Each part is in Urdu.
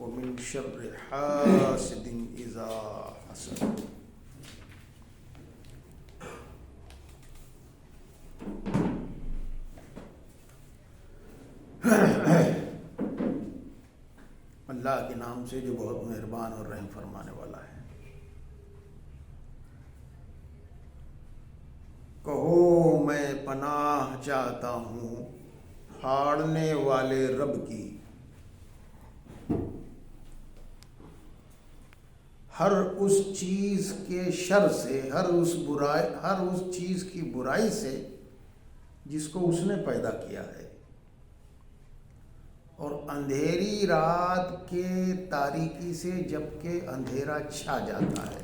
ومن شر حاسد اذا حسد۔ اللہ کے نام سے جو بہت مہربان اور رحم فرمانے والا ہے۔ کہو میں پناہ چاہتا ہوں پھاڑنے والے رب کی، ہر اس چیز کے شر سے، ہر اس چیز کی برائی سے جس کو اس نے پیدا کیا ہے، اور اندھیری رات کے تاریکی سے جب کہ اندھیرا چھا جاتا ہے،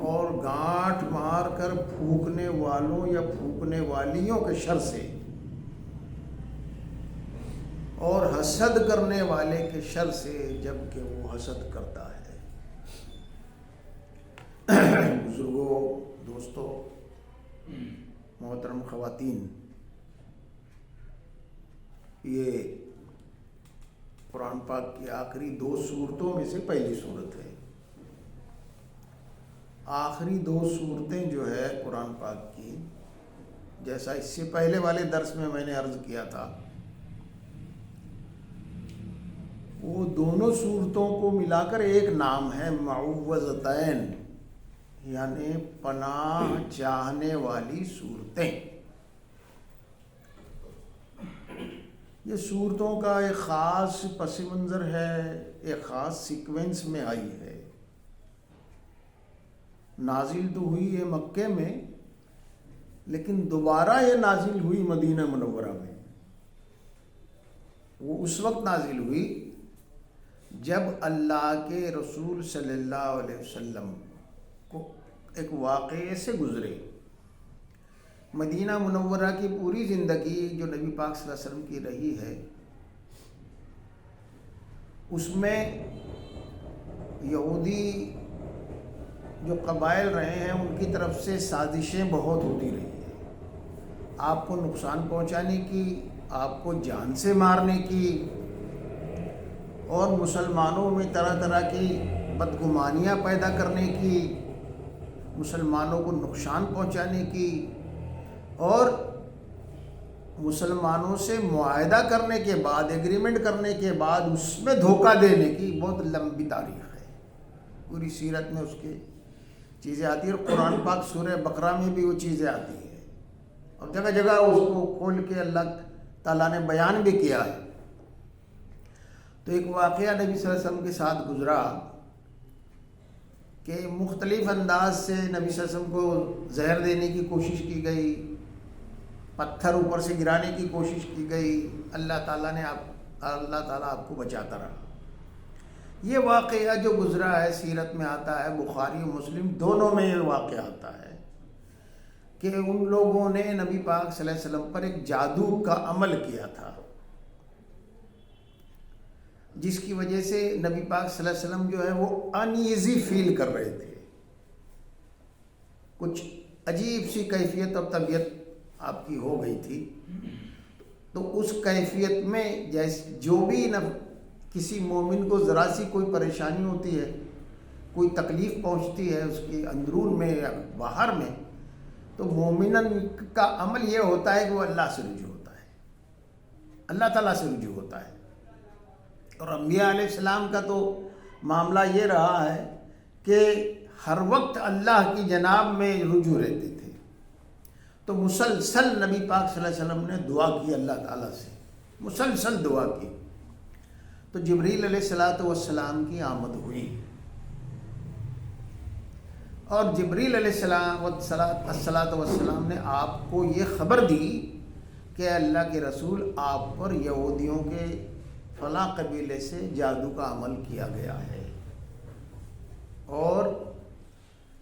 اور گانٹھ مار کر پھونکنے والوں یا پھونکنے والیوں کے شر سے، اور حسد کرنے والے کے شر سے جب کہ وہ حسد کرتا ہے۔ بزرگوں، دوستوں، محترم خواتین، یہ قرآن پاک کی آخری 2 سورتوں میں سے پہلی سورت ہے۔ آخری 2 سورتیں جو ہے قرآن پاک کی، جیسا اس سے پہلے والے درس میں نے عرض کیا تھا، وہ دونوں سورتوں کو ملا کر ایک نام ہے معوذتین، یعنی پناہ چاہنے والی صورتیں۔ یہ صورتوں کا ایک خاص پس منظر ہے، ایک خاص سیکوینس میں آئی ہے۔ نازل تو ہوئی ہے مکے میں، لیکن دوبارہ یہ نازل ہوئی مدینہ منورہ میں۔ وہ اس وقت نازل ہوئی جب اللہ کے رسول صلی اللہ علیہ وسلم کو ایک واقعے سے گزرے۔ مدینہ منورہ کی پوری زندگی جو نبی پاک صلی اللہ علیہ وسلم کی رہی ہے، اس میں یہودی جو قبائل رہے ہیں ان کی طرف سے سازشیں بہت ہوتی رہی ہیں، آپ کو نقصان پہنچانے کی، آپ کو جان سے مارنے کی، اور مسلمانوں میں طرح طرح کی بدگمانیاں پیدا کرنے کی، مسلمانوں کو نقصان پہنچانے کی، اور مسلمانوں سے معاہدہ کرنے کے بعد، ایگریمنٹ کرنے کے بعد اس میں دھوکہ دینے کی بہت لمبی تاریخ ہے۔ پوری سیرت میں اس کی چیزیں آتی ہیں، اور قرآن پاک سورہ بقرہ میں بھی وہ چیزیں آتی ہیں، اور جگہ جگہ اس کو کھول کے اللہ تعالیٰ نے بیان بھی کیا ہے۔ تو ایک واقعہ نبی صلی اللہ علیہ وسلم کے ساتھ گزرا کہ مختلف انداز سے نبی صلی اللہ علیہ وسلم کو زہر دینے کی کوشش کی گئی، پتھر اوپر سے گرانے کی کوشش کی گئی، اللہ تعالیٰ آپ کو بچاتا رہا۔ یہ واقعہ جو گزرا ہے سیرت میں آتا ہے، بخاری و مسلم دونوں میں یہ واقعہ آتا ہے کہ ان لوگوں نے نبی پاک صلی اللہ علیہ وسلم پر ایک جادو کا عمل کیا تھا، جس کی وجہ سے نبی پاک صلی اللہ علیہ وسلم جو ہے وہ انایزی فیل کر رہے تھے، کچھ عجیب سی کیفیت اور طبیعت آپ کی ہو گئی تھی۔ تو اس کیفیت میں جیسے جو بھی کسی مومن کو ذرا سی کوئی پریشانی ہوتی ہے، کوئی تکلیف پہنچتی ہے اس کی اندرون میں یا باہر میں، تو مومن کا عمل یہ ہوتا ہے کہ وہ اللہ سے رجوع ہوتا ہے، اللہ تعالیٰ سے رجوع ہوتا ہے۔ اور انبیاء علیہ السلام کا تو معاملہ یہ رہا ہے کہ ہر وقت اللہ کی جناب میں رجوع رہتے تھے۔ تو مسلسل نبی پاک صلی اللہ علیہ وسلم نے دعا کی اللہ تعالیٰ سے، مسلسل دعا کی۔ تو جبریل علیہ السلام کی آمد ہوئی، اور جبریل علیہ السلام نے آپ کو یہ خبر دی کہ اللہ کے رسول آپ پر یہودیوں کے فلاں قبیلے سے جادو کا عمل کیا گیا ہے، اور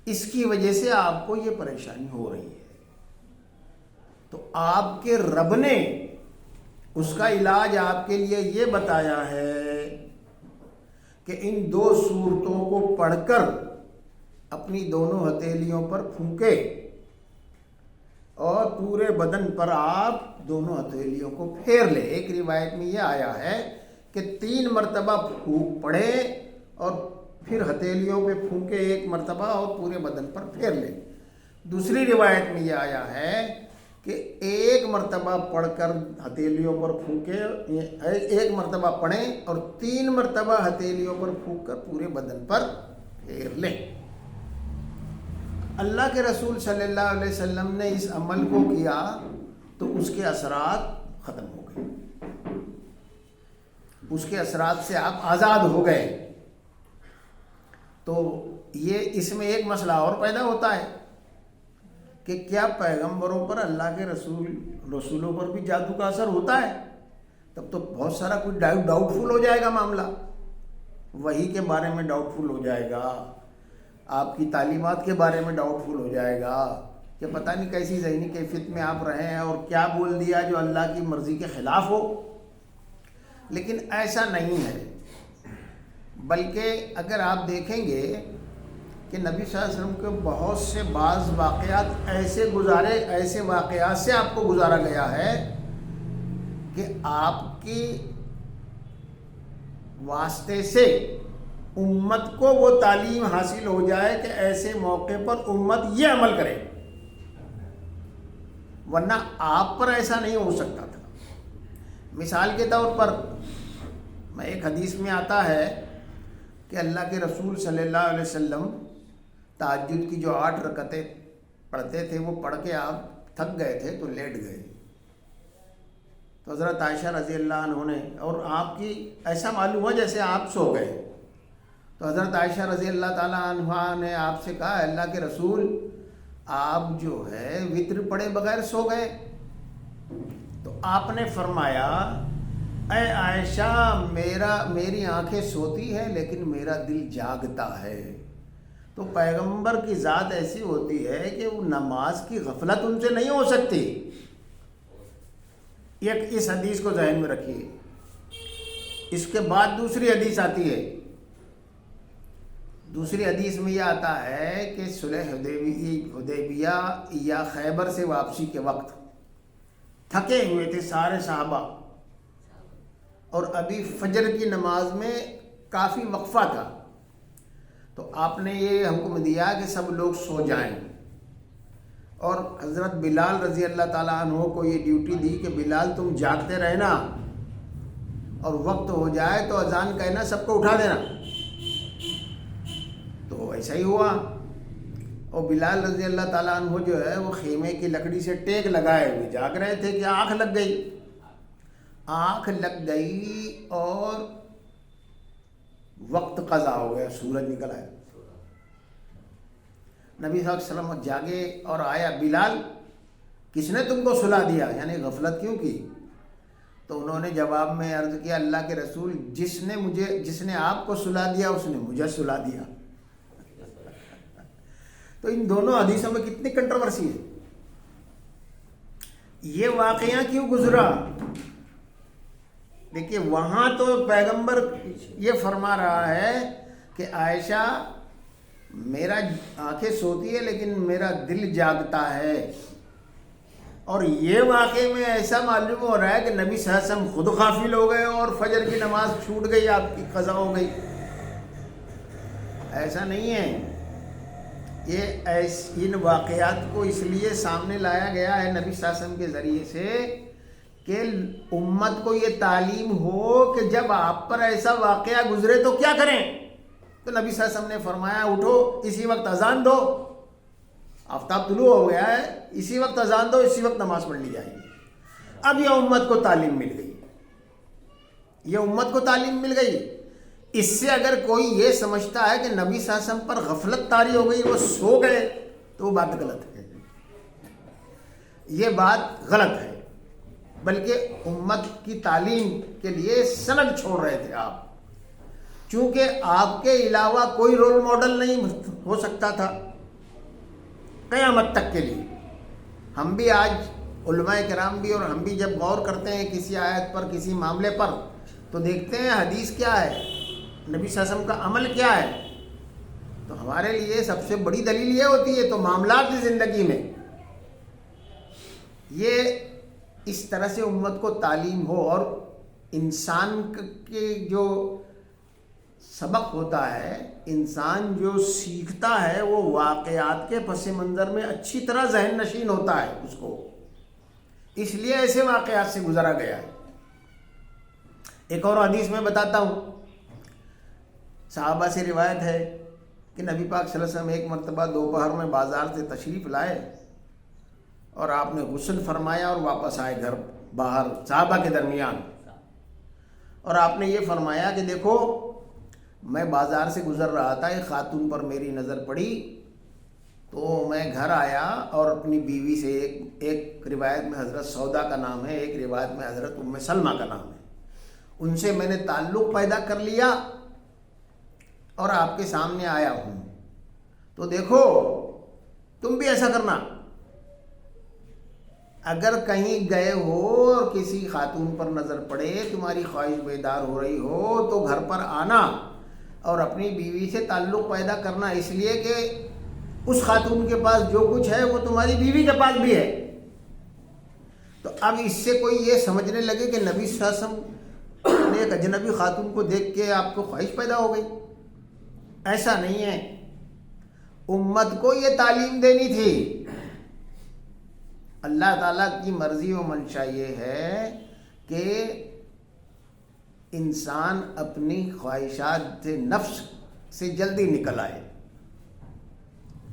اس کی وجہ سے آپ کو یہ پریشانی ہو رہی ہے۔ تو آپ کے رب نے اس کا علاج آپ کے لیے یہ بتایا ہے کہ ان 2 صورتوں کو پڑھ کر اپنی دونوں ہتھیلیوں پر پھونکے، اور پورے بدن پر آپ دونوں ہتھیلیوں کو پھیر لے۔ ایک روایت میں یہ آیا ہے کہ 3 مرتبہ پھونک پڑے اور پھر ہتھیلیوں پہ پھونکے 1 مرتبہ اور پورے بدن پر پھیر لے۔ دوسری روایت میں یہ آیا ہے کہ 1 مرتبہ پڑھ کر ہتھیلیوں پر پھونکے، 1 مرتبہ پڑھیں اور 3 مرتبہ ہتھیلیوں پر پھونک کر پورے بدن پر پھیر لیں۔ اللہ کے رسول صلی اللہ علیہ وسلم نے اس عمل کو کیا تو اس کے اثرات ختم ہو گئے، اس کے اثرات سے آپ آزاد ہو گئے۔ تو یہ اس میں ایک مسئلہ اور پیدا ہوتا ہے کہ کیا پیغمبروں پر، اللہ کے رسولوں پر بھی جادو کا اثر ہوتا ہے؟ تب تو بہت سارا کچھ ڈاؤٹ فل ہو جائے گا معاملہ، وحی کے بارے میں ڈاؤٹ فل ہو جائے گا، آپ کی تعلیمات کے بارے میں ڈاؤٹ فل ہو جائے گا کہ پتہ نہیں کیسی ذہنی کیفیت میں آپ رہے ہیں اور کیا بول دیا جو اللہ کی مرضی کے خلاف ہو۔ لیکن ایسا نہیں ہے، بلکہ اگر آپ دیکھیں گے کہ نبی صلی اللہ علیہ وسلم کے بہت سے بعض واقعات ایسے واقعات سے آپ کو گزارا گیا ہے کہ آپ کی واسطے سے امت کو وہ تعلیم حاصل ہو جائے کہ ایسے موقع پر امت یہ عمل کرے، ورنہ آپ پر ایسا نہیں ہو سکتا تھا۔ مثال کے طور پر میں ایک حدیث میں آتا ہے کہ اللہ کے رسول صلی اللہ علیہ وسلم تہجد کی جو 8 رکعتیں پڑھتے تھے وہ پڑھ کے آپ تھک گئے تھے تو لیٹ گئے، تو حضرت عائشہ رضی اللہ عنہ نے، اور آپ کی ایسا معلوم ہوا جیسے آپ سو گئے، تو حضرت عائشہ رضی اللہ تعالیٰ عنہ نے آپ سے کہا اللہ کے رسول آپ جو ہے وتر پڑھے بغیر سو گئے؟ تو آپ نے فرمایا اے عائشہ میری آنکھیں سوتی ہیں لیکن میرا دل جاگتا ہے۔ تو پیغمبر کی ذات ایسی ہوتی ہے کہ وہ نماز کی غفلت ان سے نہیں ہو سکتی۔ اس حدیث کو ذہن میں رکھیے۔ اس کے بعد دوسری حدیث آتی ہے، دوسری حدیث میں یہ آتا ہے کہ صلح حدیبیہ یا خیبر سے واپسی کے وقت تھکے ہوئے تھے سارے صحابہ، اور ابھی فجر کی نماز میں کافی وقفہ تھا، تو آپ نے یہ حکم دیا کہ سب لوگ سو جائیں، اور حضرت بلال رضی اللہ تعالیٰ عنہ کو یہ ڈیوٹی دی کہ بلال تم جاگتے رہنا اور وقت ہو جائے تو اذان کہنا سب کو اٹھا دینا۔ تو ایسا ہی ہوا، اور بلال رضی اللہ تعالیٰ عنہ جو ہے وہ خیمے کی لکڑی سے ٹیک لگائے ہوئے جاگ رہے تھے کہ آنکھ لگ گئی اور وقت قضا ہو گیا، سورج نکل آیا۔ نبی صلی اللہ علیہ وسلم جاگے اور آیا، بلال کس نے تم کو سلا دیا، یعنی غفلت کیوں کی؟ تو انہوں نے جواب میں عرض کیا اللہ کے رسول جس نے آپ کو سلا دیا اس نے مجھے سلا دیا۔ تو ان دونوں حدیثوں میں کتنی کنٹروورسی ہے۔ یہ واقعہ کیوں گزرا؟ دیکھیے وہاں تو پیغمبر یہ فرما رہا ہے کہ عائشہ میرا آنکھیں سوتی ہے لیکن میرا دل جاگتا ہے، اور یہ واقعے میں ایسا معلوم ہو رہا ہے کہ نبی صلی اللہ علیہ وسلم خود غافل ہو گئے اور فجر کی نماز چھوٹ گئی، آپ کی قضا ہو گئی۔ ایسا نہیں ہے، یہ ان واقعات کو اس لیے سامنے لایا گیا ہے نبی صلی اللہ علیہ وسلم کے ذریعے سے کہ امت کو یہ تعلیم ہو کہ جب آپ پر ایسا واقعہ گزرے تو کیا کریں۔ تو نبی صلی اللہ علیہ وسلم نے فرمایا اٹھو اسی وقت اذان دو، آفتاب طلوع ہو گیا ہے، اسی وقت اذان دو، اسی وقت نماز پڑھ لی جائے گی۔ اب یہ امت کو تعلیم مل گئی، یہ امت کو تعلیم مل گئی۔ اس سے اگر کوئی یہ سمجھتا ہے کہ نبی صلی اللہ علیہ وسلم پر غفلت طاری ہو گئی، وہ سو گئے، تو وہ بات غلط ہے، یہ بات غلط ہے۔ بلکہ امت کی تعلیم کے لیے سند چھوڑ رہے تھے آپ، چونکہ آپ کے علاوہ کوئی رول ماڈل نہیں ہو سکتا تھا قیامت تک کے لیے۔ ہم بھی آج علماء کرام بھی، اور ہم بھی جب غور کرتے ہیں کسی آیت پر، کسی معاملے پر، تو دیکھتے ہیں حدیث کیا ہے، نبی صلی اللہ علیہ وسلم کا عمل کیا ہے، تو ہمارے لیے سب سے بڑی دلیل یہ ہوتی ہے۔ تو معاملات کی زندگی میں یہ اس طرح سے امت کو تعلیم ہو، اور انسان کے جو سبق ہوتا ہے، انسان جو سیکھتا ہے وہ واقعات کے پس منظر میں اچھی طرح ذہن نشین ہوتا ہے اس کو، اس لیے ایسے واقعات سے گزرا گیا ہے۔ ایک اور حدیث میں بتاتا ہوں، صحابہ سے روایت ہے کہ نبی پاک صلی اللہ علیہ وسلم ایک مرتبہ دوپہر میں بازار سے تشریف لائے اور آپ نے غسل فرمایا اور واپس آئے گھر باہر صحابہ کے درمیان، اور آپ نے یہ فرمایا کہ دیکھو میں بازار سے گزر رہا تھا، ایک خاتون پر میری نظر پڑی تو میں گھر آیا اور اپنی بیوی سے ایک روایت میں حضرت سودا کا نام ہے، ایک روایت میں حضرت ام سلمہ کا نام ہے، ان سے میں نے تعلق پیدا کر لیا اور آپ کے سامنے آیا ہوں، تو دیکھو تم بھی ایسا کرنا، اگر کہیں گئے ہو اور کسی خاتون پر نظر پڑے، تمہاری خواہش بیدار ہو رہی ہو تو گھر پر آنا اور اپنی بیوی سے تعلق پیدا کرنا، اس لیے کہ اس خاتون کے پاس جو کچھ ہے وہ تمہاری بیوی کے پاس بھی ہے۔ تو اب اس سے کوئی یہ سمجھنے لگے کہ نبی صلی اللہ علیہ وسلم نے ایک اجنبی خاتون کو دیکھ کے آپ کو خواہش پیدا ہو گئی، ایسا نہیں ہے۔ امت کو یہ تعلیم دینی تھی۔ اللہ تعالیٰ کی مرضی و منشا یہ ہے کہ انسان اپنی خواہشات سے، نفس سے جلدی نکل آئے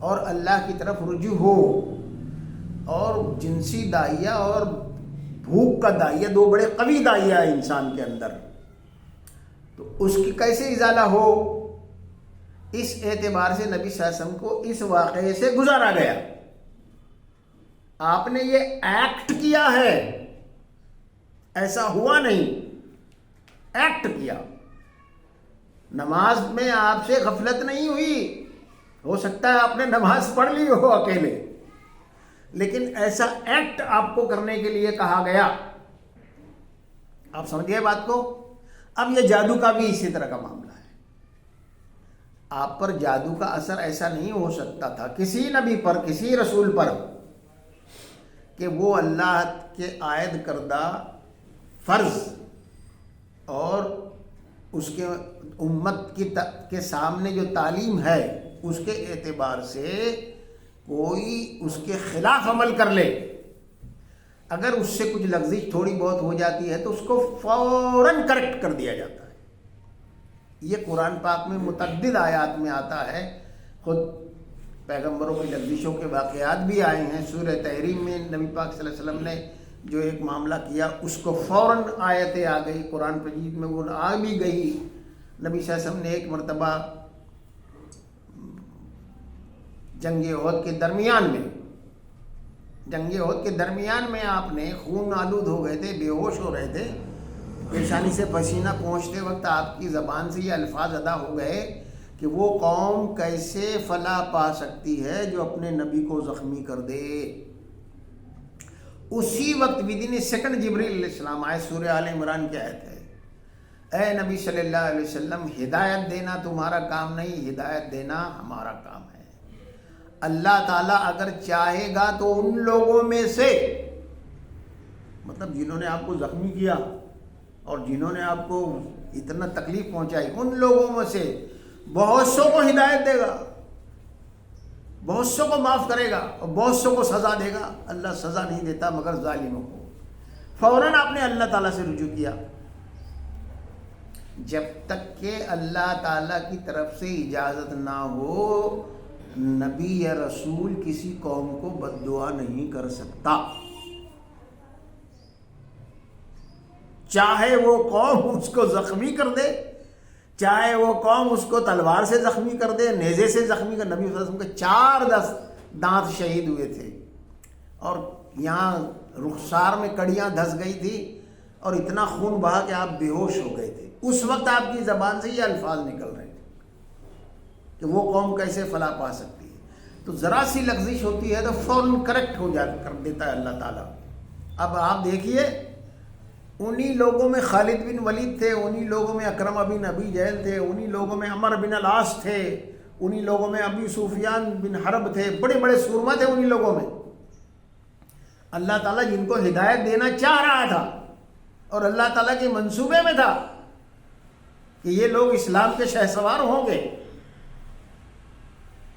اور اللہ کی طرف رجوع ہو، اور جنسی داعیہ اور بھوک کا داعیہ دو بڑے قوی داعیہ ہے انسان کے اندر، تو اس کی کیسے ازالہ ہو، اس اعتبار سے نبی صلی اللہ علیہ وسلم کو اس واقعے سے گزارا گیا۔ آپ نے یہ ایکٹ کیا ہے، ایسا ہوا نہیں، ایکٹ کیا۔ نماز میں آپ سے غفلت نہیں ہوئی، ہو سکتا ہے آپ نے نماز پڑھ لی ہو اکیلے، لیکن ایسا ایکٹ آپ کو کرنے کے لیے کہا گیا۔ آپ سمجھ گئے بات کو؟ اب یہ جادو کا بھی اسی طرح کا معاملہ ہے۔ آپ پر جادو کا اثر ایسا نہیں ہو سکتا تھا کسی نبی پر، کسی رسول پر، کہ وہ اللہ کے عائد کردہ فرض اور اس کے امت کے سامنے جو تعلیم ہے اس کے اعتبار سے کوئی اس کے خلاف عمل کر لے، اگر اس سے کچھ لغزش تھوڑی بہت ہو جاتی ہے تو اس کو فوراً کریکٹ کر دیا جاتا ہے۔ یہ قرآن پاک میں متعدد آیات میں آتا ہے، خود پیغمبروں کی لغزشوں کے واقعات بھی آئے ہیں۔ سورہ تحریم میں نبی پاک صلی اللہ علیہ وسلم نے جو ایک معاملہ کیا اس کو فوراً آیتیں آ گئی، قرآن مجید میں وہ آ بھی گئی۔ نبی صلی اللہ علیہ وسلم نے ایک مرتبہ جنگ احد کے درمیان میں آپ نے خون آلود ہو گئے تھے، بے ہوش ہو رہے تھے، پیشانی سے پسینہ پہنچتے وقت آپ کی زبان سے یہ الفاظ ادا ہو گئے کہ وہ قوم کیسے فلاح پا سکتی ہے جو اپنے نبی کو زخمی کر دے۔ اسی وقت ودن سیکنڈ جبریل علیہ السلام آئے، سورہ آل عمران کی آیت ہے، اے نبی صلی اللہ علیہ وسلم، ہدایت دینا تمہارا کام نہیں، ہدایت دینا ہمارا کام ہے۔ اللہ تعالیٰ اگر چاہے گا تو ان لوگوں میں سے، مطلب جنہوں نے آپ کو زخمی کیا اور جنہوں نے آپ کو اتنا تکلیف پہنچائی، ان لوگوں میں سے بہت سو کو ہدایت دے گا، بہت سو کو معاف کرے گا اور بہت سو کو سزا دے گا۔ اللہ سزا نہیں دیتا مگر ظالموں کو۔ فوراً آپ نے اللہ تعالیٰ سے رجوع کیا۔ جب تک کہ اللہ تعالیٰ کی طرف سے اجازت نہ ہو، نبی یا رسول کسی قوم کو بد دعا نہیں کر سکتا، چاہے وہ قوم اس کو زخمی کر دے، چاہے وہ قوم اس کو تلوار سے زخمی کر دے، نیزے سے زخمی کر۔ نبی صلی اللہ علیہ وسلم کے 4 دانت شہید ہوئے تھے اور یہاں رخسار میں کڑیاں دھس گئی تھی اور اتنا خون بہا کہ آپ بے ہوش ہو گئے تھے۔ اس وقت آپ کی زبان سے یہ الفاظ نکل رہے تھے کہ وہ قوم کیسے فلاح پا سکتی ہے۔ تو ذرا سی لغزش ہوتی ہے تو فوراً کریکٹ ہو کر دیتا ہے اللہ تعالیٰ۔ اب آپ دیکھیے، انہی لوگوں میں خالد بن ولید تھے، انہی لوگوں میں اکرمہ بن ابی جہل تھے، انہی لوگوں میں عمر بن العاص تھے، انہی لوگوں میں ابی سفیان بن حرب تھے، بڑے بڑے سورما تھے انہی لوگوں میں۔ اللہ تعالیٰ جن کو ہدایت دینا چاہ رہا تھا اور اللہ تعالیٰ کے منصوبے میں تھا کہ یہ لوگ اسلام کے شہسوار ہوں گے.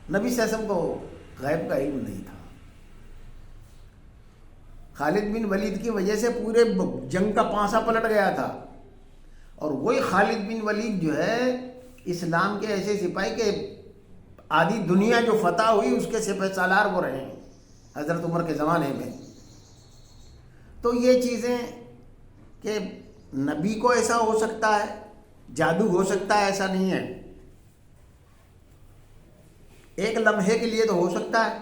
نبی صلی اللہ علیہ وسلم کو غیب کا علم نہیں تھا. خالد بن ولید کی وجہ سے پورے جنگ کا پانسا پلٹ گیا تھا. اور وہی خالد بن ولید جو ہے اسلام کے ایسے سپاہی کہ آدھی دنیا جو فتح ہوئی اس کے سپہ سالار وہ رہے ہیں حضرت عمر کے زمانے میں. تو یہ چیزیں کہ نبی کو ایسا ہو سکتا ہے، جادو ہو سکتا ہے، ایسا نہیں ہے. ایک لمحے کے لیے تو ہو سکتا ہے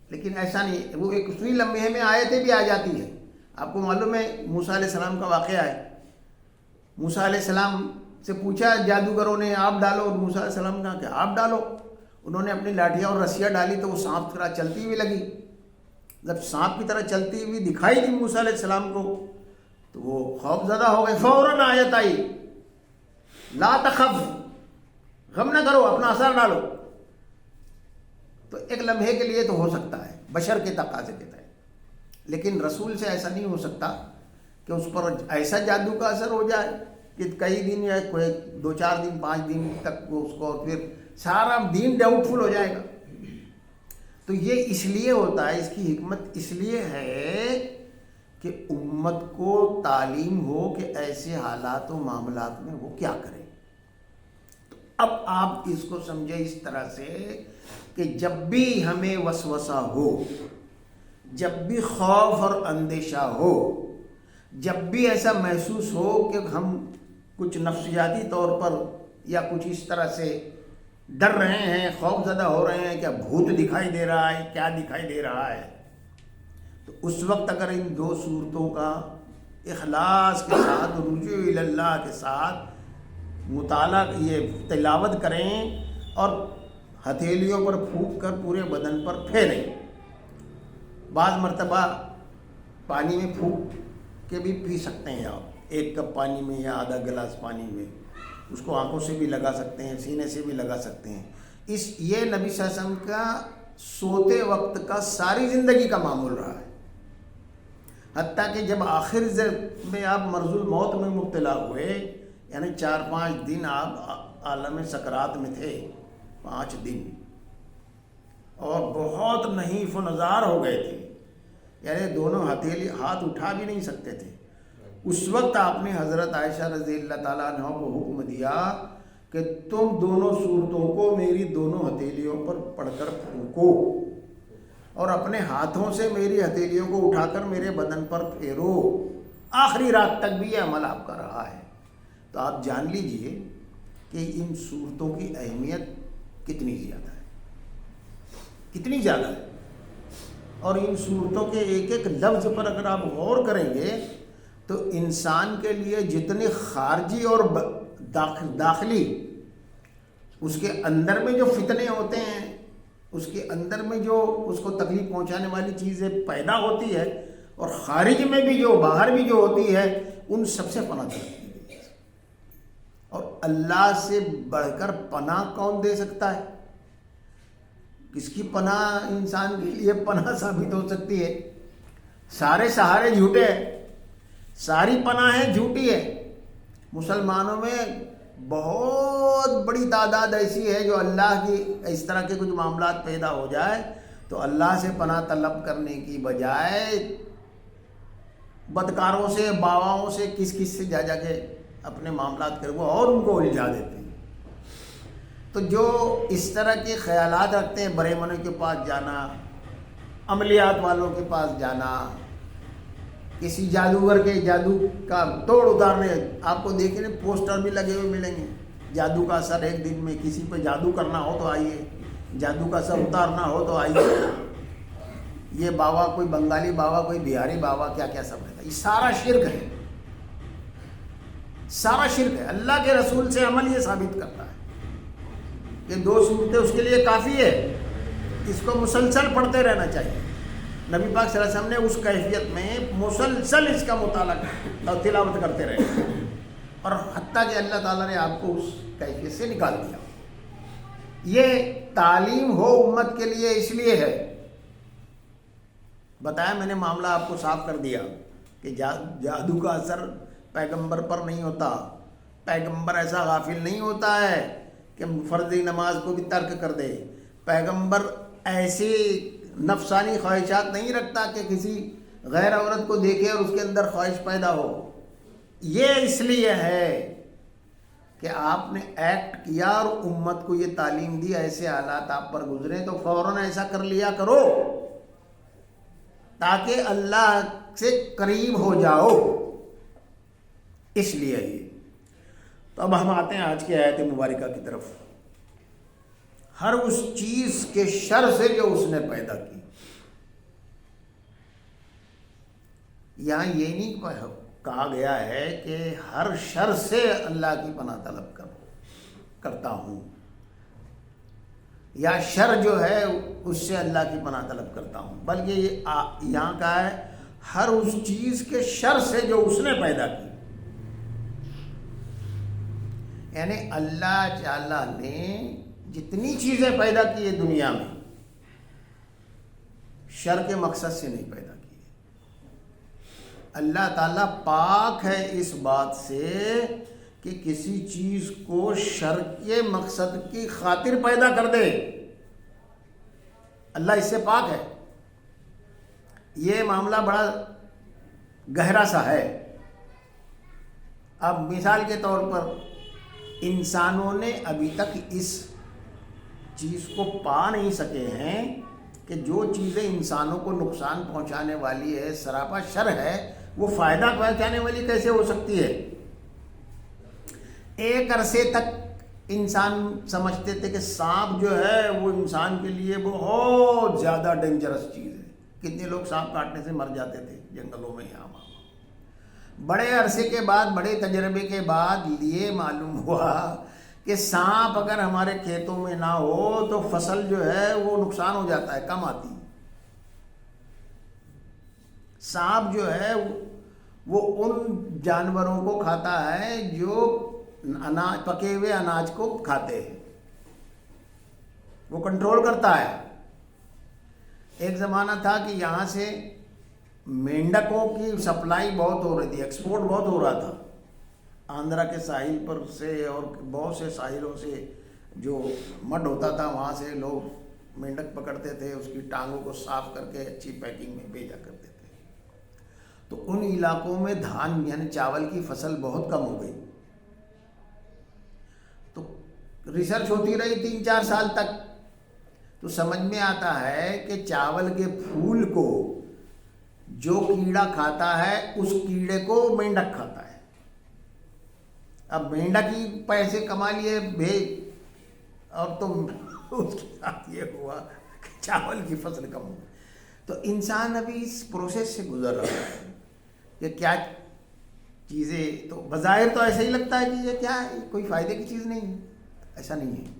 لیکن ایسا نہیں. وہ ایک اسی لمحے میں آیتیں بھی آ جاتی ہے. آپ کو معلوم ہے موسیٰ علیہ السلام کا واقعہ ہے. موسیٰ علیہ السلام سے پوچھا جادوگروں نے آپ ڈالو، اور موسیٰ علیہ السلام نے کہا کہ آپ ڈالو. انہوں نے اپنی لاٹھیاں اور رسیاں ڈالی تو وہ سانپ کی طرح چلتی ہوئی لگی. جب سانپ کی طرح چلتی ہوئی دکھائی دی موسیٰ علیہ السلام کو تو وہ خوف زدہ ہو گئے. فوراً آیت آئی لا تخف، غم نہ کرو، اپنا اثر ڈالو. تو ایک لمحے کے لیے تو ہو سکتا ہے بشر کے تقاضے کے تحت، لیکن رسول سے ایسا نہیں ہو سکتا کہ اس پر ایسا جادو کا اثر ہو جائے کہ کئی دن یا کوئی 2-4 دن 5 دن تک وہ اس کو پھر سارا دین ڈاؤٹ فل ہو جائے گا. تو یہ اس لیے ہوتا ہے، اس کی حکمت اس لیے ہے کہ امت کو تعلیم ہو کہ ایسے حالات و معاملات میں وہ کیا کرے. تو اب آپ اس کو سمجھے اس طرح سے کہ جب بھی ہمیں وسوسہ ہو، جب بھی خوف اور اندیشہ ہو، جب بھی ایسا محسوس ہو کہ ہم کچھ نفسیاتی طور پر یا کچھ اس طرح سے ڈر رہے ہیں، خوف زدہ ہو رہے ہیں، کیا بھوت دکھائی دے رہا ہے، کیا دکھائی دے رہا ہے، تو اس وقت اگر ان 2 صورتوں کا اخلاص کے ساتھ، رجوع الی اللہ کے ساتھ مطالعہ، یہ تلاوت کریں اور ہتھیلیوں پر پھونک کر پورے بدن پر پھیریں. بعض مرتبہ پانی میں پھونک کے بھی پی سکتے ہیں آپ، 1 کپ پانی میں یا آدھا گلاس پانی میں. اس کو آنکھوں سے بھی لگا سکتے ہیں، سینے سے بھی لگا سکتے ہیں. یہ نبی صلی اللہ علیہ وسلم کا سوتے وقت کا ساری زندگی کا معمول رہا ہے. حتیٰ کہ جب آخر میں آپ مرض الموت میں مبتلا ہوئے، یعنی 4-5 دن آپ عالم سکرات میں تھے، 5 دن، اور بہت نحیف و نزار ہو گئے تھے، یعنی دونوں ہاتھ اٹھا بھی نہیں سکتے تھے. اس وقت آپ نے حضرت عائشہ رضی اللہ تعالیٰ عنہ کو حکم دیا کہ تم دونوں صورتوں کو میری دونوں ہتھیلیوں پر پڑھ کر پھونکو اور اپنے ہاتھوں سے میری ہتھیلیوں کو اٹھا کر میرے بدن پر پھیرو. آخری رات تک بھی یہ عمل آپ کا رہا ہے. تو آپ جان لیجئے کہ ان صورتوں کی اہمیت کتنی زیادہ ہے، کتنی زیادہ ہے. اور ان صورتوں کے ایک ایک لفظ پر اگر آپ غور کریں گے تو انسان کے لیے جتنے خارجی اور داخلی اس کے اندر میں جو فتنے ہوتے ہیں، اس کے اندر میں جو اس کو تکلیف پہنچانے والی چیزیں پیدا ہوتی ہے، اور خارج میں بھی جو باہر بھی جو ہوتی ہے، ان سب سے پناہ طلب کی. اور اللہ سے بڑھ کر پناہ کون دے سکتا ہے؟ کس کی پناہ انسان کے لیے پناہ ثابت ہو سکتی ہے؟ سارے سہارے جھوٹے ہیں، ساری پناہیں جھوٹی ہے. مسلمانوں میں بہت بڑی تعداد ایسی ہے جو اللہ کی اس طرح کے کچھ معاملات پیدا ہو جائے تو اللہ سے پناہ طلب کرنے کی بجائے بدکاروں سے، باواؤں سے، کس سے جا کے اپنے معاملات کر وہ اور ان کو الجھا دیتے ہیں. تو جو اس طرح کے خیالات رکھتے ہیں، برہمنوں کے پاس جانا، عملیات والوں کے پاس جانا، کسی جادوگر کے جادو کا توڑ اتارنے، آپ کو دیکھنے پوسٹر بھی لگے ہوئے ملیں گے، جادو کا اثر 1 دن میں، کسی پہ جادو کرنا ہو تو آئیے، جادو کا اثر اتارنا ہو تو آئیے. یہ بابا، کوئی بنگالی بابا، کوئی بہاری بابا، کیا کیا سب رہتا ہے. یہ سارا شرک ہے، سارا شرک ہے. اللہ کے رسول سے عمل یہ ثابت کرتا ہے کہ 2 صورتیں اس کے لیے کافی ہے، اس کو مسلسل پڑھتے رہنا چاہیے. نبی پاک صلی اللہ علیہ وسلم نے اس کیفیت میں مسلسل اس کا مطالعہ اور تلاوت کرتے رہے، اور حتیٰ کہ اللہ تعالیٰ نے آپ کو اس کیفیت سے نکال دیا. یہ تعلیم ہو امت کے لیے اس لیے ہے. بتایا میں نے، معاملہ آپ کو صاف کر دیا کہ جادو کا اثر پیغمبر پر نہیں ہوتا. پیغمبر ایسا غافل نہیں ہوتا ہے کہ فرضی نماز کو بھی ترک کر دے. پیغمبر ایسی نفسانی خواہشات نہیں رکھتا کہ کسی غیر عورت کو دیکھے اور اس کے اندر خواہش پیدا ہو. یہ اس لیے ہے کہ آپ نے ایکٹ کیا اور امت کو یہ تعلیم دی ایسے حالات آپ پر گزرے تو فوراً ایسا کر لیا کرو تاکہ اللہ سے قریب ہو جاؤ. اس لیے یہ. تو اب ہم آتے ہیں آج کی آیت مبارکہ کی طرف. ہر اس چیز کے شر سے جو اس نے پیدا کی. یہاں یہ نہیں کہا گیا ہے کہ ہر شر سے اللہ کی پناہ طلب کرتا ہوں یا شر جو ہے اس سے اللہ کی پناہ طلب کرتا ہوں، بلکہ یہ یہاں کہا ہے ہر اس چیز کے شر سے جو اس نے پیدا کی. یعنی اللہ تعالیٰ نے جتنی چیزیں پیدا کی ہے دنیا میں شر کے مقصد سے نہیں پیدا کی. اللہ تعالیٰ پاک ہے اس بات سے کہ کسی چیز کو شر کے مقصد کی خاطر پیدا کر دے. اللہ اس سے پاک ہے. یہ معاملہ بڑا گہرا سا ہے. اب مثال کے طور پر انسانوں نے ابھی تک اس چیز کو پا نہیں سکے ہیں کہ جو چیزیں انسانوں کو نقصان پہنچانے والی ہے، سراپا شر ہے، وہ فائدہ پہنچانے والی کیسے ہو سکتی ہے. ایک عرصے تک انسان سمجھتے تھے کہ سانپ جو ہے وہ انسان کے لیے بہت زیادہ ڈینجرس چیز ہے. کتنے لوگ سانپ کاٹنے سے مر جاتے تھے جنگلوں میں یہاں وہاں. بڑے عرصے کے بعد، بڑے تجربے کے بعد یہ معلوم ہوا کہ سانپ اگر ہمارے کھیتوں میں نہ ہو تو فصل جو ہے وہ نقصان ہو جاتا ہے، کم آتی. سانپ جو ہے وہ ان جانوروں کو کھاتا ہے جو پکے ہوئے اناج کو کھاتے ہیں، وہ کنٹرول کرتا ہے. ایک زمانہ تھا کہ یہاں سے مینڈکوں کی سپلائی بہت ہو رہی تھی، ایکسپورٹ بہت ہو رہا تھا. آندھرا کے ساحل پر سے اور بہت سے ساحلوں سے جو مڈ ہوتا تھا وہاں سے لوگ مینڈک پکڑتے تھے، اس کی ٹانگوں کو صاف کر کے اچھی پیکنگ میں بھیجا کرتے تھے. تو ان علاقوں میں دھان یعنی چاول کی فصل بہت کم ہو گئی. تو ریسرچ ہوتی رہی 3-4 سال تک. تو سمجھ میں آتا ہے کہ چاول کے پھول کو جو کیڑا کھاتا ہے اس کیڑے کو مینڈک کھاتا ہے. اب مینڈک ہی پیسے کما لیے بھیج، اور تم اس کے ساتھ یہ ہوا کہ چاول کی فصل کم ہو. تو انسان ابھی اس پروسیس سے گزر رہا ہے کہ کیا چیزیں تو بظاہر تو ایسا ہی لگتا ہے کہ یہ کیا ہے، کوئی فائدے کی چیز نہیں ہے. ایسا نہیں ہے.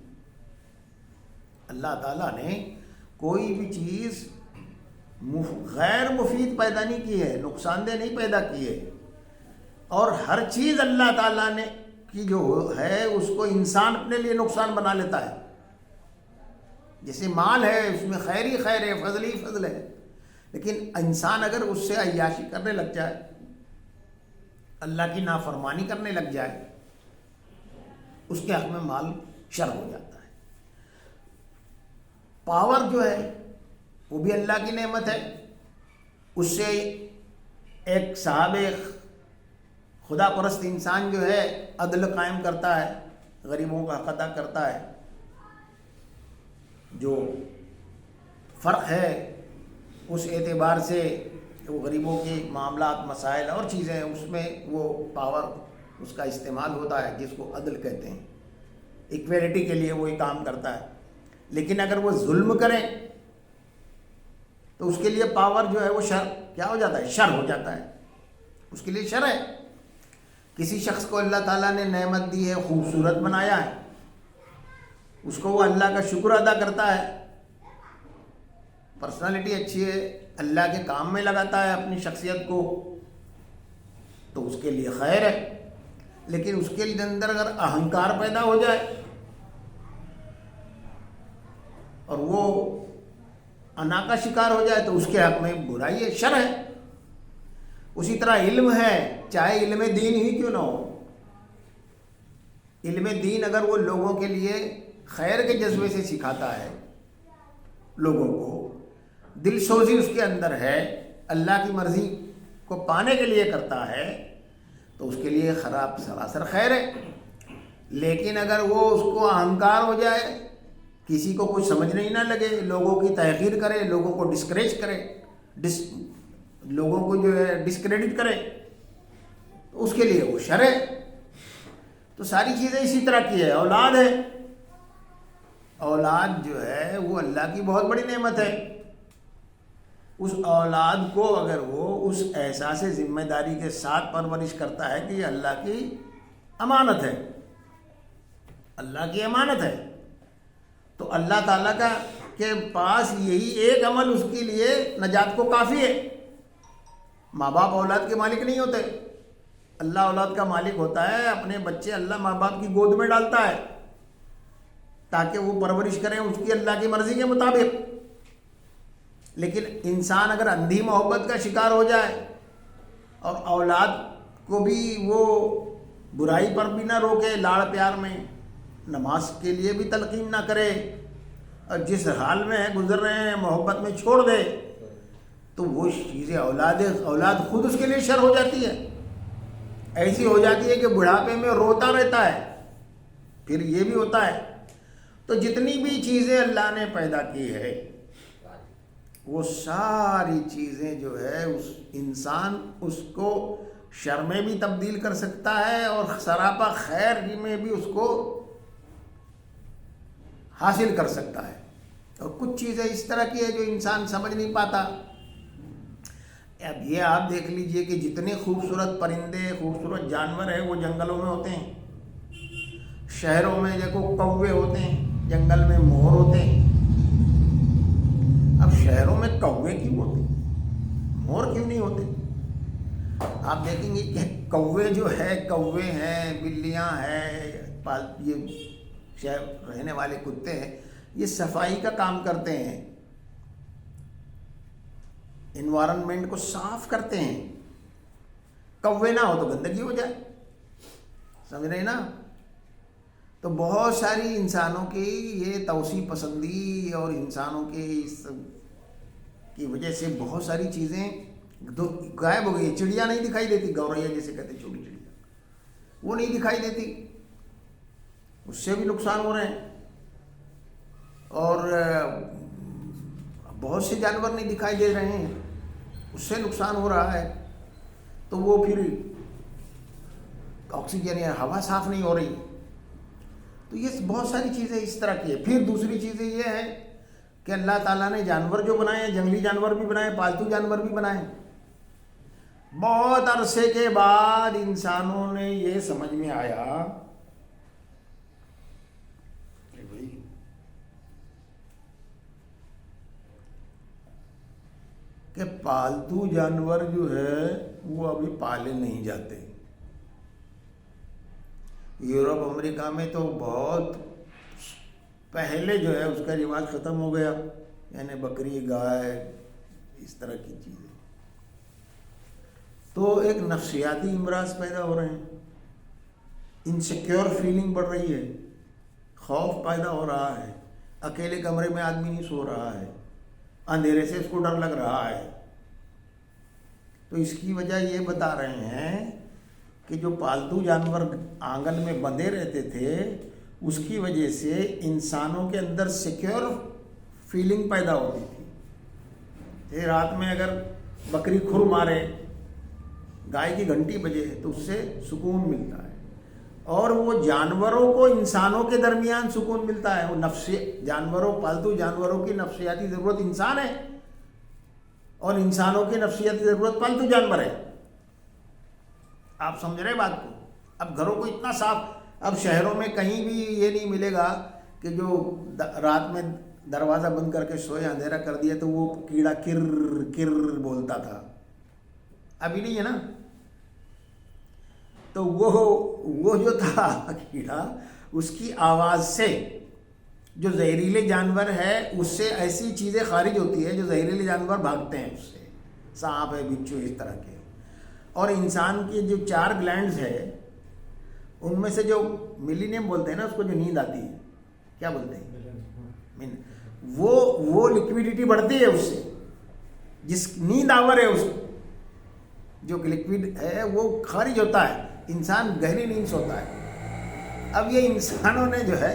اللہ تعالیٰ نے کوئی بھی چیز غیر مفید پیدا نہیں کی ہے، نقصان دہ نہیں پیدا کی ہے. اور ہر چیز اللہ تعالیٰ نے کی جو ہے اس کو انسان اپنے لیے نقصان بنا لیتا ہے. جیسے مال ہے اس میں خیر ہی خیر ہے، فضل ہی فضل ہے. لیکن انسان اگر اس سے عیاشی کرنے لگ جائے، اللہ کی نافرمانی کرنے لگ جائے، اس کے حق میں مال شر ہو جاتا ہے. پاور جو ہے وہ بھی اللہ کی نعمت ہے. اس سے ایک صاحب خدا پرست انسان جو ہے عدل قائم کرتا ہے، غریبوں کا حق ادا کرتا ہے. جو فرق ہے اس اعتبار سے وہ غریبوں کے معاملات، مسائل اور چیزیں اس میں وہ پاور اس کا استعمال ہوتا ہے جس کو عدل کہتے ہیں. ایکویلٹی کے لیے وہی کام کرتا ہے. لیکن اگر وہ ظلم کریں تو اس کے لیے پاور جو ہے وہ شر کیا ہو جاتا ہے، شر ہو جاتا ہے. اس کے لیے شر ہے. کسی شخص کو اللہ تعالیٰ نے نعمت دی ہے، خوبصورت بنایا ہے، اس کو وہ اللہ کا شکر ادا کرتا ہے، پرسنالٹی اچھی ہے، اللہ کے کام میں لگاتا ہے اپنی شخصیت کو، تو اس کے لیے خیر ہے. لیکن اس کے اندر اگر اہنکار پیدا ہو جائے اور وہ انا کا شکار ہو جائے تو اس کے حق میں برائی ہے، شر ہے. اسی طرح علم ہے، چاہے علم دین ہی کیوں نہ ہو، علم دین اگر وہ لوگوں کے لیے خیر کے جذبے سے سکھاتا ہے، لوگوں کو دل سوزی اس کے اندر ہے، اللہ کی مرضی کو پانے کے لیے کرتا ہے، تو اس کے لیے خراب سراسر خیر ہے۔ لیکن اگر وہ اس کو اہنکار ہو جائے، کسی کو کچھ سمجھنے ہی نہ لگے، لوگوں کی تحقیر کرے، لوگوں کو ڈسکریج کرے، لوگوں کو جو ہے ڈسکریڈٹ کرے، تو اس کے لیے وہ شر ہے۔ تو ساری چیزیں اسی طرح کی ہے۔ اولاد ہے، اولاد جو ہے وہ اللہ کی بہت بڑی نعمت ہے۔ اس اولاد کو اگر وہ اس احساس ذمہ داری کے ساتھ پرورش کرتا ہے کہ یہ اللہ کی امانت ہے، اللہ کی امانت ہے، تو اللہ تعالیٰ کے پاس یہی ایک عمل اس کے لیے نجات کو کافی ہے۔ ماں باپ اولاد کے مالک نہیں ہوتے، اللہ اولاد کا مالک ہوتا ہے۔ اپنے بچے اللہ ماں باپ کی گود میں ڈالتا ہے تاکہ وہ پرورش کریں اس کی اللہ کی مرضی کے مطابق۔ لیکن انسان اگر اندھی محبت کا شکار ہو جائے اور اولاد کو بھی وہ برائی پر بھی نہ روکے، لاڑ پیار میں نماز کے لیے بھی تلقین نہ کرے، اور جس حال میں ہے گزر رہے ہیں محبت میں چھوڑ دے، تو وہ چیزیں اولاد خود اس کے لیے شر ہو جاتی ہے۔ ایسی ہو جاتی ہے کہ بڑھاپے میں روتا رہتا ہے۔ پھر یہ بھی ہوتا ہے۔ تو جتنی بھی چیزیں اللہ نے پیدا کی ہے، وہ ساری چیزیں جو ہے اس انسان اس کو شر میں بھی تبدیل کر سکتا ہے اور سراپا خیر میں بھی اس کو حاصل کر سکتا ہے۔ اور کچھ چیزیں اس طرح کی ہے جو انسان سمجھ نہیں پاتا۔ اب یہ آپ دیکھ لیجئے کہ جتنے خوبصورت پرندے، خوبصورت جانور ہیں وہ جنگلوں میں ہوتے ہیں۔ شہروں میں دیکھو کوے ہوتے ہیں، جنگل میں مور ہوتے ہیں۔ اب شہروں میں کوے کیوں ہوتے ہیں، مور کیوں نہیں ہوتے؟ آپ دیکھیں گے کہ کوے جو ہے، کوے ہیں، بلیاں ہیں، یہ شہر رہنے والے کتے ہیں، یہ صفائی کا کام کرتے ہیں، انوائرنمنٹ کو صاف کرتے ہیں۔ کوے نہ ہو تو گندگی ہو جائے، سمجھ رہے نا؟ تو بہت ساری انسانوں کی یہ توسیع پسندی اور انسانوں کے اس کی وجہ سے بہت ساری چیزیں غائب ہو گئی۔ چڑیا نہیں دکھائی دیتی، گوریا جیسے کہتے ہیں، چھوٹی چڑیا وہ نہیں دکھائی دیتی، اس سے بھی نقصان ہو رہے ہیں۔ اور بہت سے جانور نہیں دکھائی دے رہے ہیں، اس سے نقصان ہو رہا ہے۔ تو وہ پھر آکسیجن یا ہوا صاف نہیں ہو رہی۔ تو یہ بہت ساری چیزیں اس طرح کی ہے۔ پھر دوسری چیزیں یہ ہے کہ اللہ تعالیٰ نے جانور جو بنائے ہیں، جنگلی جانور بھی بنائے، پالتو جانور بھی بنائے۔ بہت عرصے کے بعد انسانوں نے یہ سمجھ میں آیا کہ پالتو جانور جو ہے وہ ابھی پالے نہیں جاتے۔ یورپ امریکہ میں تو بہت پہلے جو ہے اس کا رواج ختم ہو گیا، یعنی بکری، گائے، اس طرح کی چیزیں۔ تو ایک نفسیاتی امراض پیدا ہو رہے ہیں، انسیکیور فیلنگ بڑھ رہی ہے، خوف پیدا ہو رہا ہے، اکیلے کمرے میں آدمی نہیں سو رہا ہے، اندھیرے سے اس کو ڈر لگ رہا ہے۔ تو اس کی وجہ یہ بتا رہے ہیں کہ جو پالتو جانور آنگن میں بندھے رہتے تھے، اس کی وجہ سے انسانوں کے اندر سیکیور فیلنگ پیدا ہوتی تھی۔ رات میں اگر بکری کھر مارے، گائے کی گھنٹی بجے تو اس سے سکون ملتا ہے، اور وہ جانوروں کو انسانوں کے درمیان سکون ملتا ہے۔ وہ جانوروں، پالتو جانوروں کی نفسیاتی ضرورت انسان ہے، اور انسانوں کی نفسیاتی ضرورت پالتو جانور ہے۔ آپ سمجھ رہے بات کو؟ اب گھروں کو اتنا صاف، اب شہروں میں کہیں بھی یہ نہیں ملے گا کہ جو رات میں دروازہ بند کر کے سوئے، اندھیرا کر دیا تو وہ کیڑا کر کر بولتا تھا، ابھی نہیں ہے نا۔ تو وہ جو تھا کیڑا، اس کی آواز سے جو زہریلے جانور ہے اس سے ایسی چیزیں خارج ہوتی ہے جو زہریلے جانور بھاگتے ہیں اس سے، سانپ ہے، بچھو، اس طرح کے۔ اور انسان کی جو 4 گلینڈز ہے ان میں سے جو ملینیم بولتے ہیں نا اس کو، جو نیند آتی ہے، کیا بولتے ہیں، وہ لکویڈیٹی بڑھتی ہے اس سے، جس نیند آور ہے اس جو لکوڈ ہے وہ خارج ہوتا ہے، انسان گہری نیند سوتا ہے۔ اب یہ انسانوں نے جو ہے،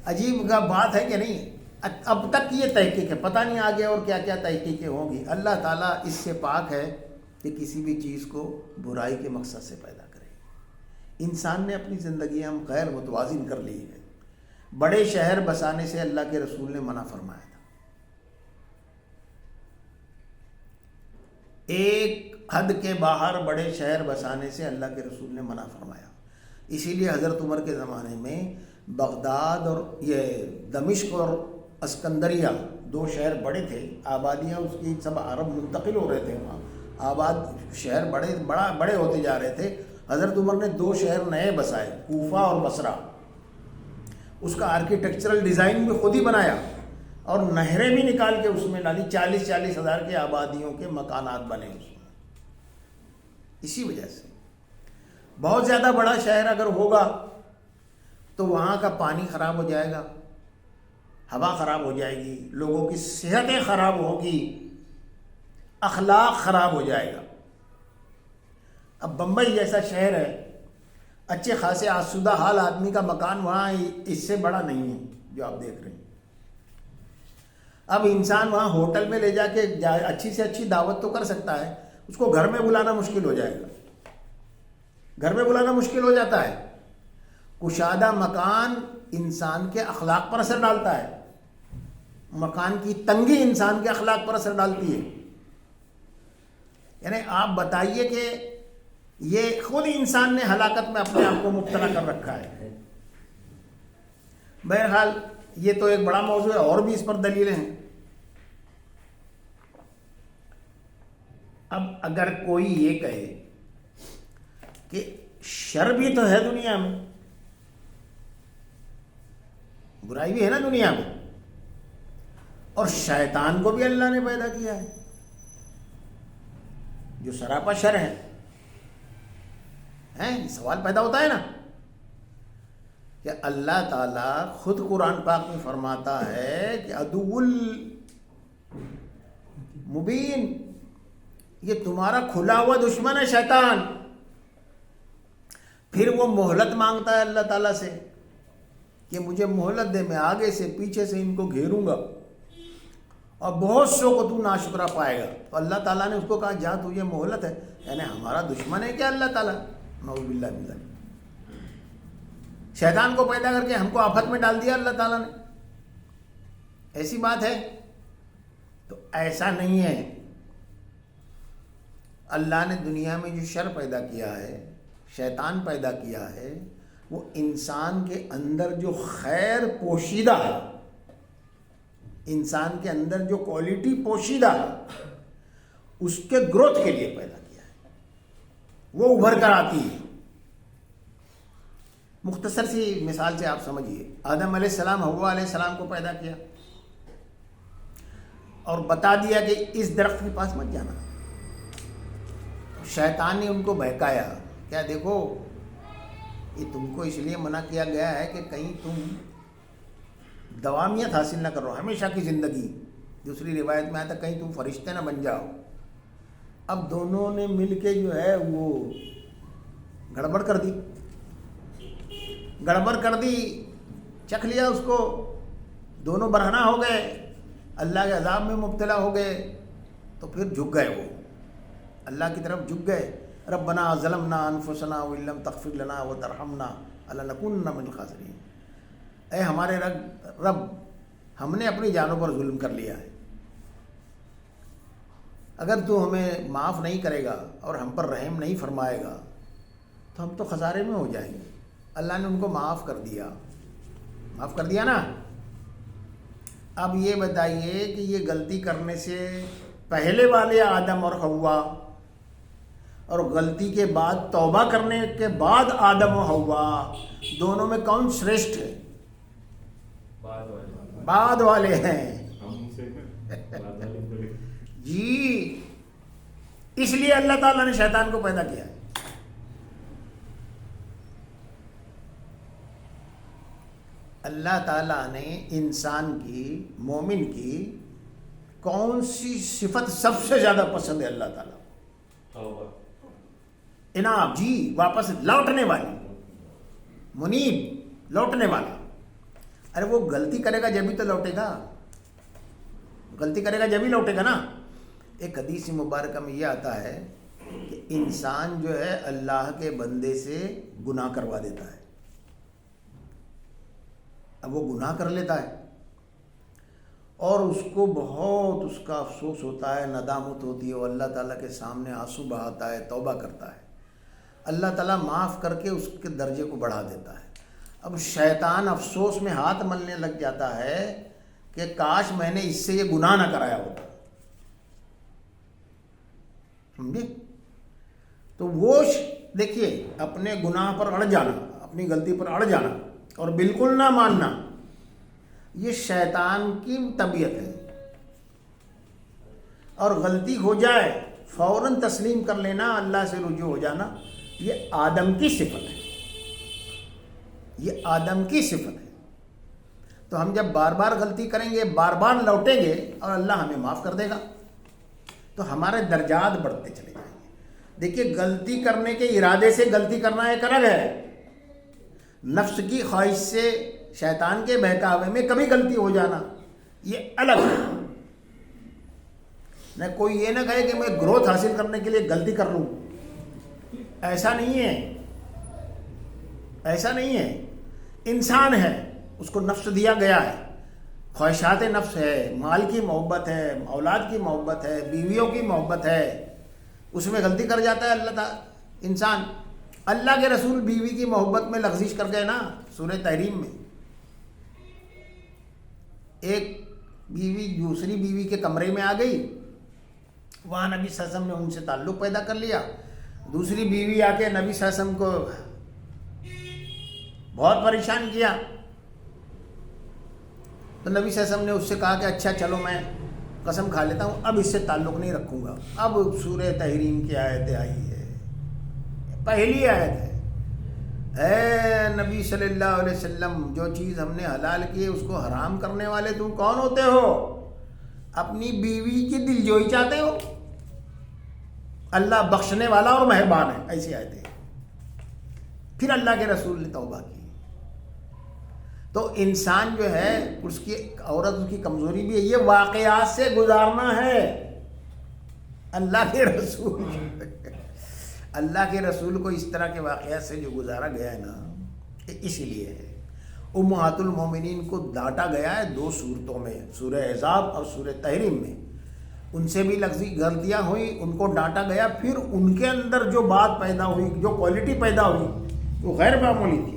عجیب کا بات ہے کہ نہیں، اب تک یہ تحقیق ہے، پتہ نہیں آگے اور کیا کیا تحقیقیں ہوں گی۔ اللہ تعالیٰ اس سے پاک ہے کہ کسی بھی چیز کو برائی کے مقصد سے پیدا کرے۔ انسان نے اپنی زندگی ہم غیر متوازن کر لی ہے۔ بڑے شہر بسانے سے اللہ کے رسول نے منع فرمایا تھا، ایک حد کے باہر بڑے شہر بسانے سے اللہ کے رسول نے منع فرمایا۔ اسی لیے حضرت عمر کے زمانے میں بغداد اور یہ دمشق اور اسکندریہ 2 شہر بڑے تھے، آبادیاں اس کی سب عرب منتقل ہو رہے تھے، وہاں آباد شہر بڑے ہوتے جا رہے تھے۔ حضرت عمر نے 2 شہر نئے بسائے، کوفہ اور بصرہ۔ اس کا آرکیٹیکچرل ڈیزائن بھی خود ہی بنایا اور نہریں بھی نکال کے اس میں ڈالی، 40 ہزار کے آبادیوں کے مکانات بنے اس میں۔ اسی وجہ سے بہت زیادہ بڑا شہر اگر ہوگا تو وہاں کا پانی خراب ہو جائے گا، ہوا خراب ہو جائے گی، لوگوں کی صحتیں خراب ہوگی، اخلاق خراب ہو جائے گا۔ اب بمبئی جیسا شہر ہے، اچھے خاصے آسودہ حال آدمی کا مکان وہاں اس سے بڑا نہیں ہے جو آپ دیکھ رہے ہیں۔ اب انسان وہاں ہوٹل میں لے جا کے اچھی سے اچھی دعوت تو کر سکتا ہے، اس کو گھر میں بلانا مشکل ہو جائے گا، گھر میں بلانا مشکل ہو جاتا ہے۔ کشادہ مکان انسان کے اخلاق پر اثر ڈالتا ہے، مکان کی تنگی انسان کے اخلاق پر اثر ڈالتی ہے۔ یعنی آپ بتائیے کہ یہ خود انسان نے ہلاکت میں اپنے آپ کو مبتلا کر رکھا ہے۔ بہرحال یہ تو ایک بڑا موضوع ہے، اور بھی اس پر دلیلیں ہیں۔ اب اگر کوئی یہ کہے کہ شر بھی تو ہے دنیا میں، برائی بھی ہے نا دنیا میں، اور شیطان کو بھی اللہ نے پیدا کیا ہے جو سراپا شر ہے، سوال پیدا ہوتا ہے نا کہ اللہ تعالیٰ خود قرآن پاک میں فرماتا ہے کہ عدو مبین، یہ تمہارا کھلا ہوا دشمن ہے شیطان۔ پھر وہ مہلت مانگتا ہے اللہ تعالیٰ سے کہ مجھے مہلت دے، میں آگے سے پیچھے سے ان کو گھیروں گا، اور بہت سو کو تو ناشکرا پائے گا۔ تو اللہ تعالیٰ نے اس کو کہا جا تجھے مہلت ہے، یعنی ہمارا دشمن ہے کیا اللہ تعالیٰ؟ نعوذ باللہ من ذلک۔ شیطان کو پیدا کر کے ہم کو آفت میں ڈال دیا اللہ تعالیٰ نے، ایسی بات ہے؟ تو ایسا نہیں ہے۔ اللہ نے دنیا میں جو شر پیدا کیا ہے، شیطان پیدا کیا ہے، وہ انسان کے اندر جو خیر پوشیدہ ہے، انسان کے اندر جو کوالٹی پوشیدہ ہے، اس کے گروتھ کے لیے پیدا کیا ہے، وہ ابھر کر آتی ہے۔ مختصر سی مثال سے آپ سمجھیے، آدم علیہ السلام حوا علیہ السلام کو پیدا کیا اور بتا دیا کہ اس درخت کے پاس مت جانا۔ شیطان نے ان کو بہکایا، کیا دیکھو یہ تم کو اس لیے منع کیا گیا ہے کہ کہیں تم دوامیت حاصل نہ کرو، ہمیشہ کی زندگی۔ دوسری روایت میں آتا کہیں تم فرشتے نہ بن جاؤ۔ اب دونوں نے مل کے جو ہے وہ گڑبڑ کر دی، چکھ لیا اس کو، دونوں برہنہ ہو گئے، اللہ کے عذاب میں مبتلا ہو گئے۔ تو پھر جھک گئے، وہ اللہ کی طرف جھک گئے، ربنا ظلمنا انفسنا وان لم تغفر لنا وترحمنا لنکونن من الخاسرین۔ اے ہمارے رب، ہم نے اپنی جانوں پر ظلم کر لیا ہے، اگر تو ہمیں معاف نہیں کرے گا اور ہم پر رحم نہیں فرمائے گا تو ہم تو خسارے میں ہو جائیں گے۔ اللہ نے ان کو معاف کر دیا نا۔ اب یہ بتائیے کہ یہ غلطی کرنے سے پہلے والے آدم اور حوا، اور غلطی کے بعد توبہ کرنے کے بعد آدم و حوا، دونوں میں کون شریشٹھ ہے؟ بعد والے ہیں جی۔ اس لیے اللہ تعالیٰ نے شیطان کو پیدا کیا ہے۔ اللہ تعالیٰ نے انسان کی، مومن کی کون سی صفت سب سے زیادہ پسند ہے؟ اللہ تعالیٰ اناب، جی واپس لوٹنے والی، منیب، لوٹنے والا۔ ارے وہ غلطی کرے گا جبھی تو لوٹے گا، غلطی کرے گا جبھی لوٹے گا نا۔ ایک حدیث مبارکہ میں یہ آتا ہے کہ انسان جو ہے اللہ کے بندے سے گناہ کروا دیتا ہے، اب وہ گناہ کر لیتا ہے اور اس کو بہت اس کا افسوس ہوتا ہے، ندامت ہوتی ہے، وہ اللہ تعالیٰ کے سامنے آنسو بہاتا ہے، توبہ کرتا ہے، اللہ تعالیٰ معاف کر کے اس کے درجے کو بڑھا دیتا ہے۔ اب شیطان افسوس میں ہاتھ ملنے لگ جاتا ہے کہ کاش میں نے اس سے یہ گناہ نہ کرایا ہوتا، سمجھے؟ تو وہ دیکھیے اپنے گناہ پر اڑ جانا، اپنی غلطی پر اڑ جانا اور بالکل نہ ماننا، یہ شیطان کی طبیعت ہے۔ اور غلطی ہو جائے فوراً تسلیم کر لینا، اللہ سے رجوع ہو جانا، یہ آدم کی صفت ہے، یہ آدم کی صفت ہے۔ تو ہم جب بار بار غلطی کریں گے، بار بار لوٹیں گے اور اللہ ہمیں معاف کر دے گا، تو ہمارے درجات بڑھتے چلے جائیں گے۔ دیکھیے غلطی کرنے کے ارادے سے غلطی کرنا ایک الگ ہے، نفس کی خواہش سے، شیطان کے بہکاوے میں کبھی غلطی ہو جانا یہ الگ ہے۔ نہ کوئی یہ نہ کہے کہ میں گروتھ حاصل کرنے کے لیے غلطی کر لوں، ایسا نہیں ہے، ایسا نہیں ہے۔ انسان ہے، اس کو نفس دیا گیا ہے، خواہشات نفس ہے، مال کی محبت ہے، اولاد کی محبت ہے، بیویوں کی محبت ہے، اس میں غلطی کر جاتا ہے اللہ تعالیٰ انسان۔ اللہ کے رسول بیوی کی محبت میں لغزش کر گئے نا سورہ تحریم میں۔ ایک بیوی دوسری بیوی کے کمرے میں آ گئی، وہاں نبی صلی اللہ علیہ وسلم نے ان سے تعلق پیدا کر لیا، دوسری بیوی آ کے نبی صلی اللہ علیہ وسلم کو بہت پریشان کیا، تو نبی صلی اللہ علیہ وسلم نے اس سے کہا کہ اچھا چلو میں قسم کھا لیتا ہوں اب اس سے تعلق نہیں رکھوں گا۔ اب سورہ تحریم کی آیت آئی ہے، پہلی آیت ہے، اے نبی صلی اللہ علیہ وسلم جو چیز ہم نے حلال کی ہے اس کو حرام کرنے والے تم کون ہوتے ہو؟ اپنی بیوی کی دلجوئی چاہتے ہو؟ اللہ بخشنے والا اور مہربان ہے، ایسی آیتیں۔ پھر اللہ کے رسول نے توبہ کی۔ تو انسان جو ہے اس کی عورت اس کی کمزوری بھی ہے، یہ واقعات سے گزارنا ہے۔ اللہ کے رسول اللہ کے رسول کو اس طرح کے واقعات سے جو گزارا گیا ہے نا، اسی لیے ہے امہات المومنین کو ڈانٹا گیا ہے دو صورتوں میں، سورہ احزاب اور سورہ تحریم میں۔ ان سے بھی لفظی غلطیاں ہوئی، ان کو ڈانٹا گیا، پھر ان کے اندر جو بات پیدا ہوئی، جو کوالٹی پیدا ہوئی وہ غیر معمولی تھی۔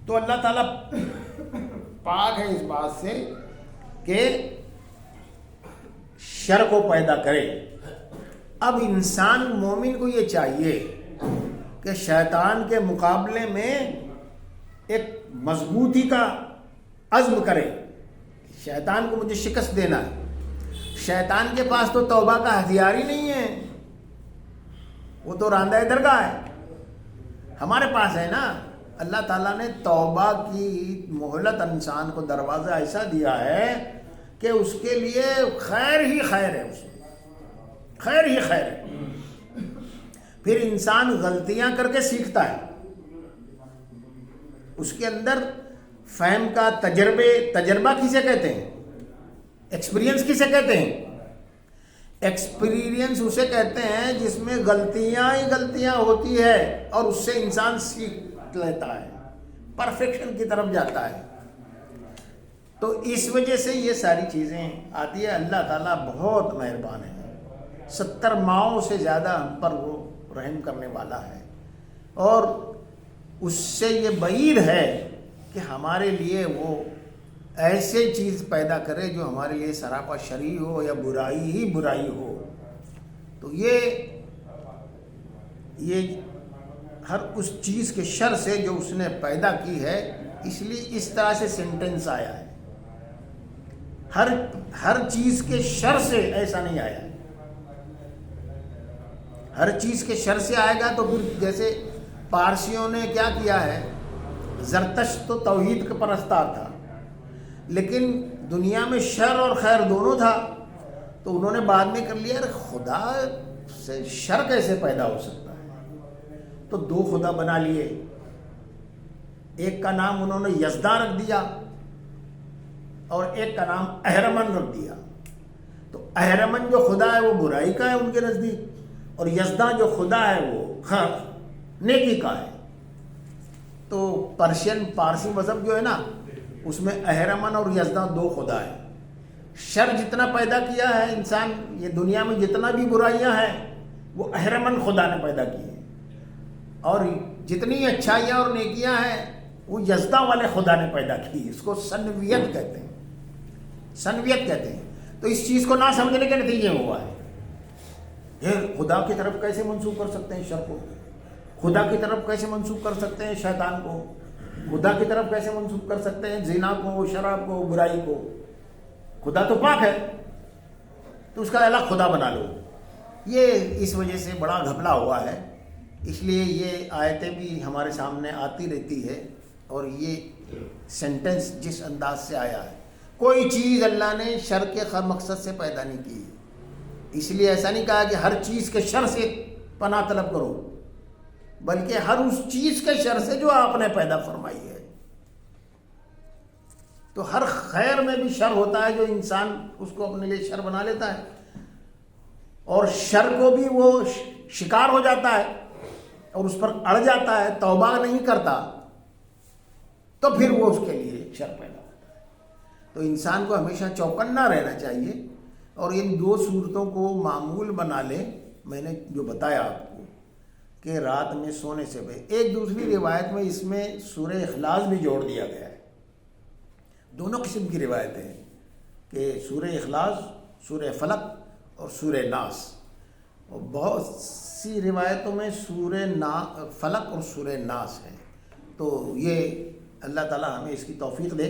تو اللہ تعالیٰ پاک ہے اس بات سے کہ شر کو پیدا کرے۔ اب انسان مومن کو یہ چاہیے کہ شیطان کے مقابلے میں ایک مضبوطی کا عزم کرے، شیطان کو مجھے شکست دینا ہے۔ شیطان کے پاس تو توبہ کا ہتھیار ہی نہیں ہے، وہ تو راندہ درگاہ ہے، ہمارے پاس ہے نا۔ اللہ تعالیٰ نے توبہ کی مہلت انسان کو دروازہ ایسا دیا ہے کہ اس کے لیے خیر ہی خیر ہے، اس میں خیر ہی خیر ہے۔ پھر انسان غلطیاں کر کے سیکھتا ہے، اس کے اندر فہم کا تجربہ کسے کہتے ہیں؟ ایکسپیرینس کسے کہتے ہیں؟ ایکسپیرینس اسے کہتے ہیں جس میں غلطیاں ہی غلطیاں ہوتی ہے اور اس سے انسان سیکھ لیتا ہے، پرفیکشن کی طرف جاتا ہے۔ تو اس وجہ سے یہ ساری چیزیں آتی ہے۔ اللہ تعالیٰ بہت مہربان ہے، 70 ماؤں سے زیادہ ہم پر وہ رحم کرنے والا ہے، اور اس سے یہ بعید ہے کہ ہمارے لیے وہ ایسے چیز پیدا کرے جو ہمارے لیے سراپا شرعی ہو یا برائی ہی برائی ہو۔ تو یہ ہر اس چیز کے شر سے جو اس نے پیدا کی ہے، اس لیے اس طرح سے سینٹنس آیا ہے۔ ہر چیز کے شر سے ایسا نہیں آیا ہے. ہر چیز کے شر سے آئے گا تو پھر جیسے پارسیوں نے کیا کیا ہے، زرتشت تو توحید کا پرستار تھا، لیکن دنیا میں شر اور خیر دونوں تھا، تو انہوں نے بعد میں کر لیا خدا سے شر کیسے پیدا ہو سکتا ہے، تو دو خدا بنا لیے. ایک کا نام انہوں نے یزداں رکھ دیا اور ایک کا نام اہرمن رکھ دیا. تو اہرمن جو خدا ہے وہ برائی کا ہے ان کے نزدیک، اور یزداں جو خدا ہے وہ نیکی کا ہے. تو پارسی مذہب جو ہے نا، اس میں اہرمن اور یزداں دو خدا ہیں. شر جتنا پیدا کیا ہے انسان، یہ دنیا میں جتنا بھی برائیاں ہیں وہ اہرمن خدا نے پیدا کی ہیں، اور جتنی اچھائیاں اور نیکیاں ہیں وہ یزداں والے خدا نے پیدا کی. اس کو سنویت کہتے ہیں، سنویت کہتے ہیں. تو اس چیز کو نہ سمجھنے کے نتیجے ہوا ہے. یہ خدا کی طرف کیسے منسوخ کر سکتے ہیں شر کو؟ خدا کی طرف کیسے منسوخ کر سکتے ہیں شیطان کو؟ خدا کی طرف کیسے منسوخ کر سکتے ہیں زنا کو، شراب کو، برائی کو؟ خدا تو پاک ہے، تو اس کا الگ خدا بنا لو. یہ اس وجہ سے بڑا گھپلا ہوا ہے. اس لیے یہ آیتیں بھی ہمارے سامنے آتی رہتی ہے، اور یہ سینٹنس جس انداز سے آیا ہے، کوئی چیز اللہ نے شر کے مقصد سے پیدا نہیں کی. اس لیے ایسا نہیں کہا کہ ہر چیز کے شر سے پناہ طلب کرو، بلکہ ہر اس چیز کے شر سے جو آپ نے پیدا فرمائی ہے. تو ہر خیر میں بھی شر ہوتا ہے جو انسان اس کو اپنے لیے شر بنا لیتا ہے، اور شر کو بھی وہ شکار ہو جاتا ہے اور اس پر اڑ جاتا ہے، توبہ نہیں کرتا، تو پھر وہ اس کے لیے شر پیدا ہوتا ہے. تو انسان کو ہمیشہ چوکنا رہنا چاہیے اور ان دو صورتوں کو معمول بنا لے. میں نے جو بتایا آپ کو کہ رات میں سونے سے پہلے، ایک دوسری روایت میں اس میں سورہ اخلاص بھی جوڑ دیا گیا ہے. دونوں قسم کی روایتیں ہیں کہ سورہ اخلاص، سورہ فلق اور سورہ ناس. اور بہت سی روایتوں میں سورہ فلق اور سورہ ناس ہے. تو یہ اللہ تعالی ہمیں اس کی توفیق دے.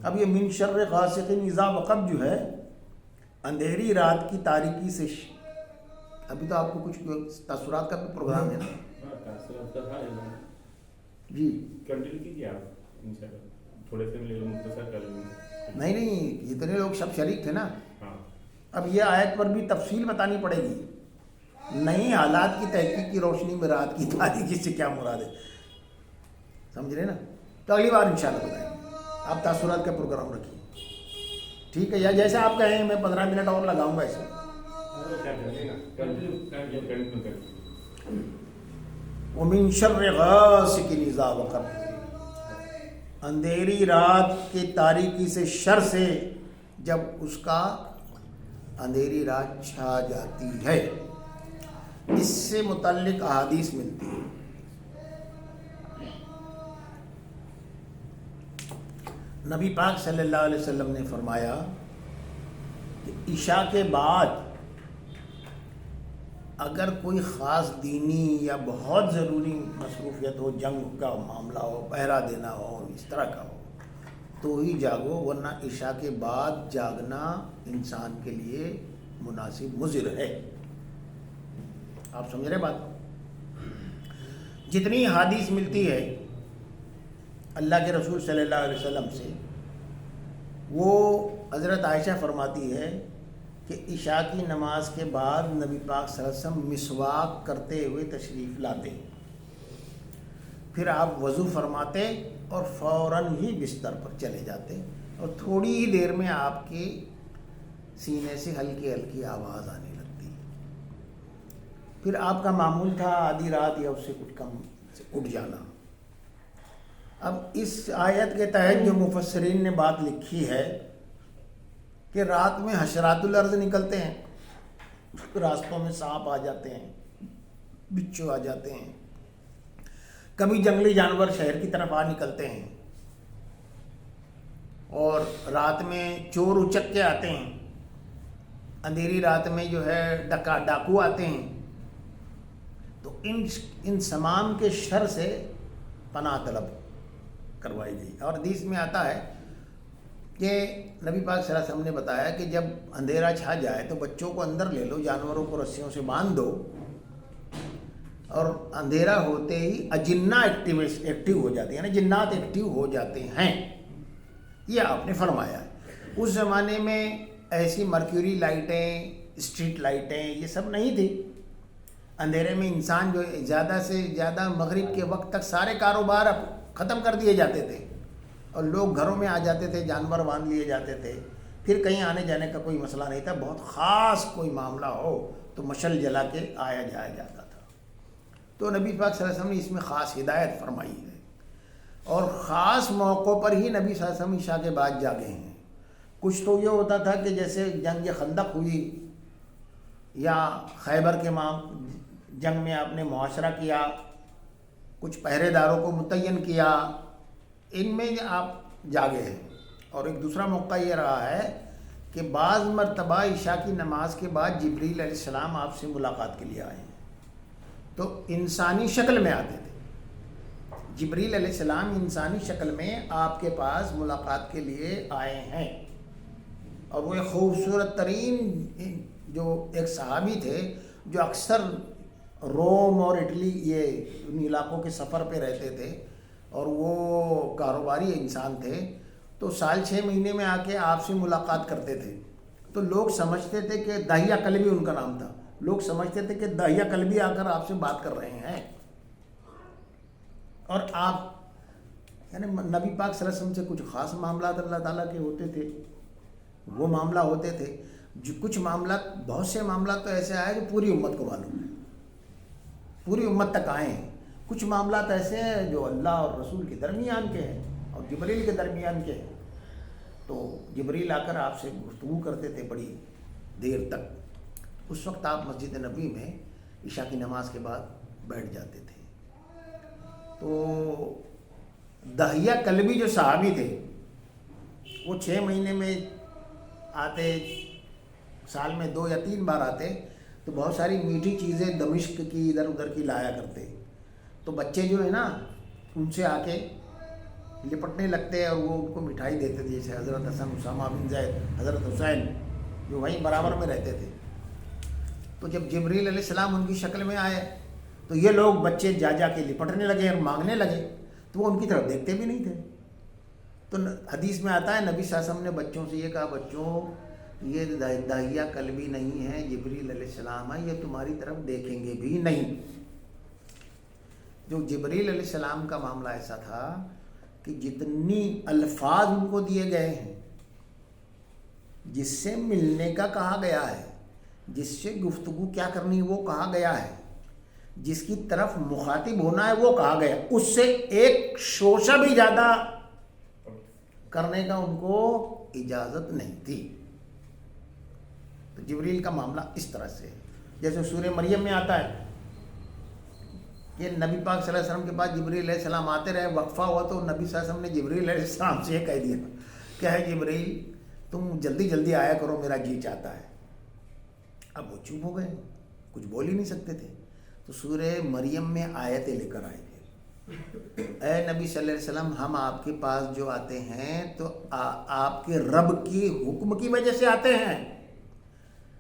اب یہ من شر غاسق اذا وقب جو ہے، اندھیری رات کی تاریکی سے ابھی تو آپ کو کچھ تاثرات کا بھی پروگرام ہے نا جی؟ کنٹینیو کیجیے آپ انشاءاللہ. تھوڑے سے لے لوں، مختصر کر لوں. نہیں، اتنے لوگ سب شریک تھے نا. ہاں، اب یہ آیت پر بھی تفصیل بتانی پڑے گی. نئی حالات کی تحقیق کی روشنی میں رات کی تاریکی سے کیا مراد ہے، سمجھ رہے نا؟ تو اگلی بار انشاءاللہ بتائیں گے. آپ تاثرات کا پروگرام رکھیے، ٹھیک ہے؟ یا جیسے آپ کہیں میں 15 منٹ اور لگاؤں گا ایسے. وَمِن شَرِّ غَاسِقٍ إِذَا وَقَبَ، اندھیری رات کی تاریکی سے، شر سے جب اس کا اندھیری رات چھا جاتی ہے. اس سے متعلق احادیث ملتی ہے. نبی پاک صلی اللہ علیہ وسلم نے فرمایا کہ عشاء کے بعد اگر کوئی خاص دینی یا بہت ضروری مصروفیت ہو، جنگ کا معاملہ ہو، پہرا دینا ہو، اس طرح کا ہو، تو ہی جاگو، ورنہ عشاء کے بعد جاگنا انسان کے لیے مناسب مضر ہے. آپ سمجھ رہے بات؟ جتنی حدیث ملتی ہے اللہ کے رسول صلی اللہ علیہ وسلم سے، وہ حضرت عائشہ فرماتی ہے کہ عشاء کی نماز کے بعد نبی پاک صلی اللہ علیہ وسلم مسواک کرتے ہوئے تشریف لاتے، پھر آپ وضو فرماتے اور فوراً ہی بستر پر چلے جاتے، اور تھوڑی ہی دیر میں آپ کے سینے سے ہلکی ہلکی آواز آنے لگتی. پھر آپ کا معمول تھا آدھی رات یا اس سے کچھ کم سے اٹھ جانا. اب اس آیت کے تحت جو مفسرین نے بات لکھی ہے کہ رات میں حشرات الارض نکلتے ہیں، راستوں میں سانپ آ جاتے ہیں، بچھو آ جاتے ہیں، کبھی جنگلی جانور شہر کی طرف آ نکلتے ہیں، اور رات میں چور اچک کے آتے ہیں، اندھیری رات میں جو ہے ڈاکو آتے ہیں. تو ان تمام کے شر سے پناہ طلب کروائی گئی. اور حدیث میں آتا ہے کہ نبی پاک صلی اللہ علیہ وسلم نے بتایا کہ جب اندھیرا چھا جائے تو بچوں کو اندر لے لو، جانوروں کو رسیوں سے باندھ دو، اور اندھیرا ہوتے ہی اجنہ ایکٹیو ہو جاتے ہیں، یعنی جنات ایکٹیو ہو جاتے ہیں، یہ آپ نے فرمایا ہے۔ اس زمانے میں ایسی مرکیوری لائٹیں، اسٹریٹ لائٹیں یہ سب نہیں تھی۔ اندھیرے میں انسان جو زیادہ سے زیادہ مغرب کے وقت تک سارے کاروبار ختم کر دیے جاتے تھے اور لوگ گھروں میں آ جاتے تھے، جانور باندھ لیے جاتے تھے، پھر کہیں آنے جانے کا کوئی مسئلہ نہیں تھا۔ بہت خاص کوئی معاملہ ہو تو مشل جلا کے آیا جایا جاتا تھا۔ تو نبی پاک صلی اللہ علیہ وسلم نے اس میں خاص ہدایت فرمائی ہے، اور خاص موقعوں پر ہی نبی صلی اللہ علیہ وسلم عشاء کے بعد جاگے ہیں۔ کچھ تو یہ ہوتا تھا کہ جیسے جنگ خندق ہوئی یا خیبر کے جنگ میں آپ نے معاشرہ کیا، کچھ پہرے داروں کو متعین کیا، ان میں آپ جاگے ہیں۔ اور ایک دوسرا موقع یہ رہا ہے کہ بعض مرتبہ عشاء کی نماز کے بعد جبریل علیہ السلام آپ سے ملاقات کے لیے آئے ہیں، تو انسانی شکل میں آتے تھے۔ جبریل علیہ السلام انسانی شکل میں آپ کے پاس ملاقات کے لیے آئے ہیں، اور وہ ایک خوبصورت ترین جو ایک صحابی تھے جو اکثر روم اور اٹلی یہ ان علاقوں کے سفر پہ رہتے تھے، اور وہ کاروباری انسان تھے، تو سال 6 مہینے میں آ کے آپ سے ملاقات کرتے تھے۔ تو لوگ سمجھتے تھے کہ داہیہ کلبی ان کا نام تھا، لوگ سمجھتے تھے کہ داہیہ کلبی آ کر آپ سے بات کر رہے ہیں، اور آپ یعنی نبی پاک صلی اللہ علیہ وسلم سے کچھ خاص معاملات اللہ تعالیٰ کے ہوتے تھے، وہ معاملہ ہوتے تھے۔ جو کچھ معاملات، بہت سے معاملات تو ایسے آئے جو پوری امت کو معلوم ہے، پوری امت تک آئے ہیں۔ کچھ معاملات ایسے ہیں جو اللہ اور رسول کے درمیان کے ہیں اور جبریل کے درمیان کے ہیں، تو جبریل آ کر آپ سے گفتگو کرتے تھے بڑی دیر تک۔ اس وقت آپ مسجد نبی میں عشاء کی نماز کے بعد بیٹھ جاتے تھے۔ تو داہیہ کلبی جو صحابی تھے وہ 6 مہینے میں آتے، سال میں 2 یا 3 بار آتے، تو بہت ساری میٹھی چیزیں دمشق کی ادھر ادھر کی لایا کرتے، تو بچے جو ہے نا ان سے آ کے لپٹنے لگتے اور وہ ان کو مٹھائی دیتے تھے، جیسے حضرت حسن، اسامہ بن زید، حضرت حسین جو وہیں برابر میں رہتے تھے۔ تو جب جبریل علیہ السلام ان کی شکل میں آئے تو یہ لوگ بچے جا جا کے لپٹنے لگے اور مانگنے لگے، تو وہ ان کی طرف دیکھتے بھی نہیں تھے۔ تو حدیث میں آتا ہے نبی صلی اللہ علیہ وسلم نے بچوں سے یہ کہا، بچوں یہ داہیہ کلبی نہیں ہے، جبریل علیہ السلام ہے، یہ تمہاری طرف دیکھیں گے بھی نہیں۔ جو جبریل علیہ السلام کا معاملہ ایسا تھا کہ جتنی الفاظ ان کو دیے گئے ہیں، جس سے ملنے کا کہا گیا ہے، جس سے گفتگو کیا کرنی ہے وہ کہا گیا ہے، جس کی طرف مخاطب ہونا ہے وہ کہا گیا، اس سے ایک شوشہ بھی زیادہ کرنے کا ان کو اجازت نہیں تھی۔ تو جبریل کا معاملہ اس طرح سے ہے، جیسے سورہ مریم میں آتا ہے کہ نبی پاک صلی اللہ علیہ وسلم کے پاس جبریل علیہ السلام آتے رہے، وقفہ ہوا تو نبی صلی اللہ علیہ وسلم نے جبریل علیہ السلام سے یہ کہہ دیا کہ ہے جبریل تم جلدی جلدی آیا کرو، میرا جی چاہتا ہے۔ اب وہ چپ ہو گئے، کچھ بول ہی نہیں سکتے تھے، تو سورہ مریم میں آیتیں لے کر آئے تھے، اے نبی صلی اللہ علیہ وسلم ہم آپ کے پاس جو آتے ہیں تو آپ کے رب کی حکم کی وجہ سے آتے ہیں،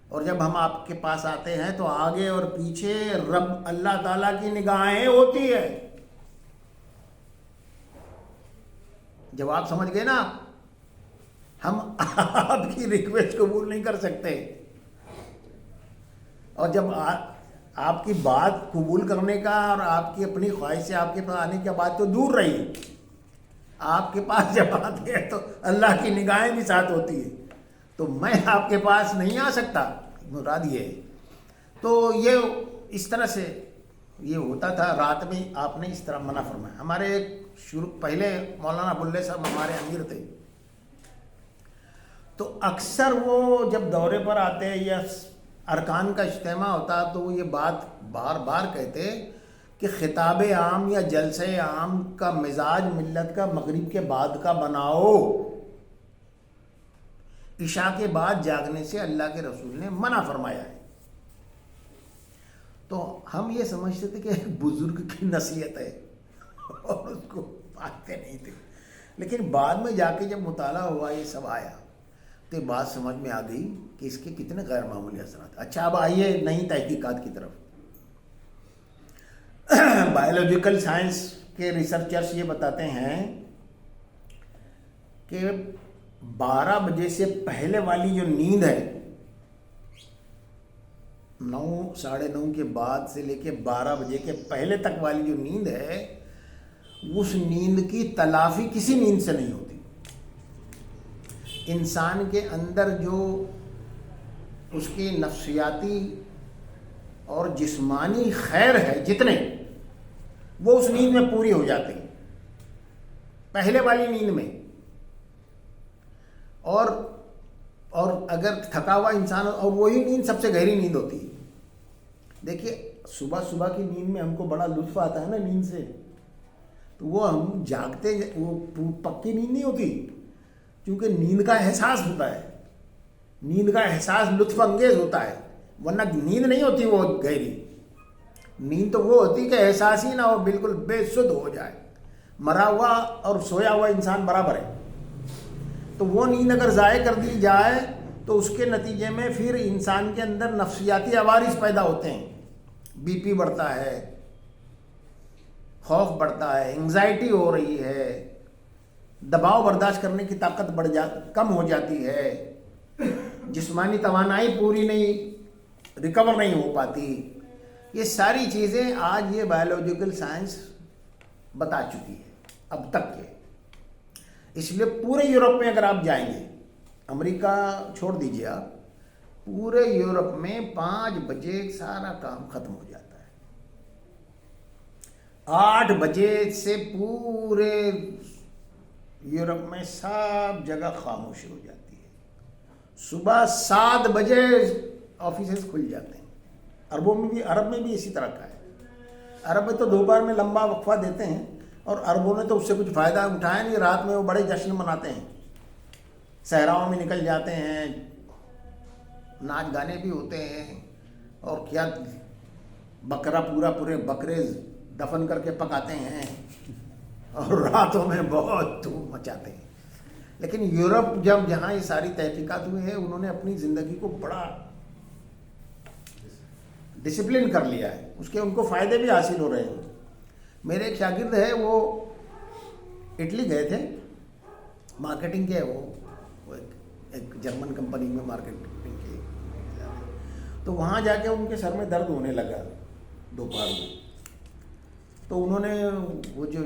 اور جب ہم آپ کے پاس آتے ہیں تو آگے اور پیچھے رب اللہ تعالیٰ کی نگاہیں ہوتی ہے۔ جب آپ سمجھ گئے نا، ہم آپ کی ریکویسٹ قبول نہیں کر سکتے، اور جب آپ کی بات قبول کرنے کا اور آپ کی اپنی خواہش سے آپ کے پاس آنے کی بات تو دور رہی، آپ کے پاس جب آتے ہیں تو اللہ کی نگاہیں بھی ساتھ ہوتی ہے، تو میں آپ کے پاس نہیں آ سکتا، مراد یہ ہے۔ تو یہ اس طرح سے یہ ہوتا تھا، رات میں آپ نے اس طرح منع فرمایا۔ ہمارے پہلے مولانا ابواللہ صاحب ہمارے امیر تھے، تو اکثر وہ جب دورے پر آتے یا ارکان کا اجتماع ہوتا تو وہ یہ بات بار بار کہتے کہ خطاب عام یا جلسہ عام کا مزاج ملت کا مغرب کے بعد کا بناؤ، عشاء کے بعد جاگنے سے اللہ کے رسول نے منع فرمایا ہے۔ تو ہم یہ سمجھتے تھے کہ بزرگ کی نصیحت ہے اور اس کو پاتے نہیں تھے، لیکن بعد میں جا کے جب مطالعہ ہوا یہ سب آیا تو یہ بات سمجھ میں آ گئی کہ اس کے کتنے غیر معمولی اثرات. اچھا اب آئیے نئی تحقیقات کی طرف. بایولوجیکل سائنس کے ریسرچرز یہ بتاتے ہیں کہ 12 بجے سے پہلے والی جو نیند ہے 9 ساڑھے 9 کے بعد سے لے کے 12 بجے کے پہلے تک والی جو نیند ہے اس نیند کی تلافی کسی نیند سے نہیں ہوتی. انسان کے اندر جو اس کی نفسیاتی اور جسمانی خیر ہے جتنے وہ اس نیند میں پوری ہو جاتے ہیں پہلے والی نیند میں. اور اگر تھکا ہوا انسان اور وہی نیند سب سے گہری نیند ہوتی ہے. دیکھیے صبح کی نیند میں ہم کو بڑا لطف آتا ہے نا نیند سے, تو وہ ہم جاگتے وہ پکی نیند نہیں ہوتی کیونکہ نیند کا احساس ہوتا ہے, نیند کا احساس لطف انگیز ہوتا ہے, ورنہ نیند نہیں ہوتی وہ گہری. نیند تو وہ ہوتی کہ احساس ہی نہ ہو, بالکل بے سدھ ہو جائے, مرا ہوا اور سویا ہوا انسان برابر ہے. تو وہ نیند اگر ضائع کر دی جائے تو اس کے نتیجے میں پھر انسان کے اندر نفسیاتی عوارض پیدا ہوتے ہیں. بی پی بڑھتا ہے, خوف بڑھتا ہے, انگزائٹی ہو رہی ہے, دباؤ برداشت کرنے کی طاقت کم ہو جاتی ہے, جسمانی توانائی پوری نہیں ریکور نہیں ہو پاتی. یہ ساری چیزیں آج یہ بایولوجیکل سائنس بتا چکی ہے اب تک کے. اس لیے پورے یورپ میں اگر آپ جائیں گے, امریکہ چھوڑ دیجئے آپ, پورے یورپ میں 5 بجے سارا کام ختم ہو جاتا ہے. 8 بجے سے پورے یورپ میں سب جگہ خاموشی ہو جاتی ہے. صبح 7 بجے آفیسز کھل جاتے ہیں. عرب میں بھی اسی طرح کا ہے. عرب میں تو دوپہر میں لمبا وقفہ دیتے ہیں اور عربوں نے تو اس سے کچھ فائدہ اٹھایا نہیں. رات میں وہ بڑے جشن مناتے ہیں, صحراؤں میں نکل جاتے ہیں, ناچ گانے بھی ہوتے ہیں, اور کیا بکرا پورے بکرے دفن کر کے پکاتے ہیں اور راتوں میں بہت دھوم مچاتے ہیں. لیکن یورپ جہاں یہ ساری تحقیقات ہوئی ہیں انہوں نے اپنی زندگی کو بڑا ڈسپلن کر لیا ہے, اس کے ان کو فائدے بھی حاصل ہو رہے ہیں. میرے ایک شاگرد ہے, وہ اٹلی گئے تھے مارکیٹنگ کے, وہ ایک جرمن کمپنی میں مارکیٹنگ کے, تو وہاں جا کے ان کے سر میں درد ہونے لگا دوپہر میں. تو انہوں نے وہ جو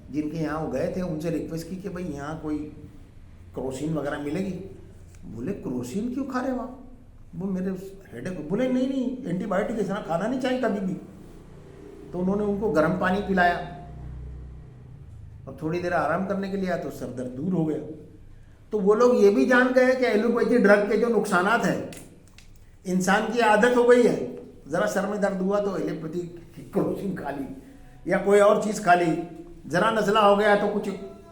جن کے یہاں وہ گئے تھے ان سے ریکویسٹ کی کہ بھائی یہاں کوئی کروسین وغیرہ ملے گی. بولے کروسین کیوں کھا رہے وہاں, وہ میرے ہیڈ ایک. بولے نہیں اینٹی بایوٹک اس طرح کھانا نہیں چاہیے کبھی بھی. تو انہوں نے ان کو گرم پانی پلایا اور تھوڑی دیر آرام کرنے کے لیے آیا تو سر درد دور ہو گیا. تو وہ لوگ یہ بھی جان گئے کہ ایلوپیتھی ڈرگ کے جو نقصانات ہیں, انسان کی عادت ہو گئی ہے, ذرا سر میں درد ہوا تو ایلوپیتھی کروسین کھا لی یا کوئی اور چیز کھا لی, ذرا نزلہ ہو گیا تو کچھ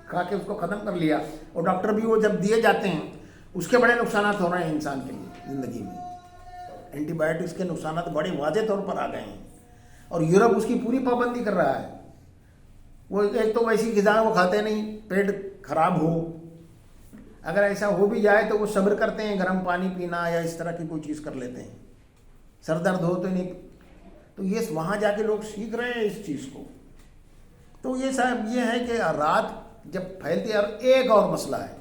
کھا کے اس کو ختم کر لیا. اور ڈاکٹر بھی وہ جب دیے جاتے ہیں اس کے بڑے نقصانات ہو رہے ہیں انسان کے لیے زندگی میں. اینٹی بایوٹکس کے نقصانات بڑے واضح طور پر آ گئے ہیں اور یورپ اس کی پوری پابندی کر رہا ہے. وہ ایک تو ویسی غذا وہ کھاتے نہیں, پیٹ خراب ہو, اگر ایسا ہو بھی جائے تو وہ صبر کرتے ہیں, گرم پانی پینا یا اس طرح کی کوئی چیز کر لیتے ہیں. سر درد ہو تو نہیں, تو یہ وہاں جا کے لوگ سیکھ رہے ہیں اس چیز کو. تو یہ صاحب یہ ہے کہ رات جب پھیلتی ہے. اور ایک اور مسئلہ ہے,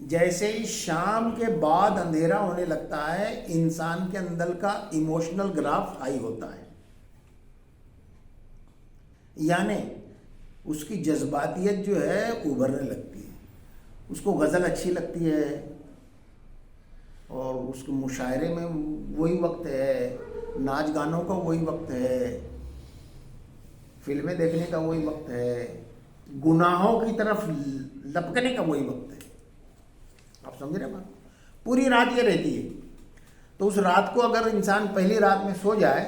جیسے ہی شام کے بعد اندھیرا ہونے لگتا ہے انسان کے اندر کا ایموشنل گراف ہائی ہوتا ہے, یعنی اس کی جذباتیت جو ہے ابھرنے لگتی ہے. اس کو غزل اچھی لگتی ہے اور اس کے مشاعرے میں وہی وقت ہے, ناچ گانوں کا وہی وقت ہے, فلمیں دیکھنے کا وہی وقت ہے, گناہوں کی طرف لپکنے کا وہی وقت ہے. آپ سمجھ رہے بات؟ پوری رات یہ رہتی ہے. تو اس رات کو اگر انسان پہلی رات میں سو جائے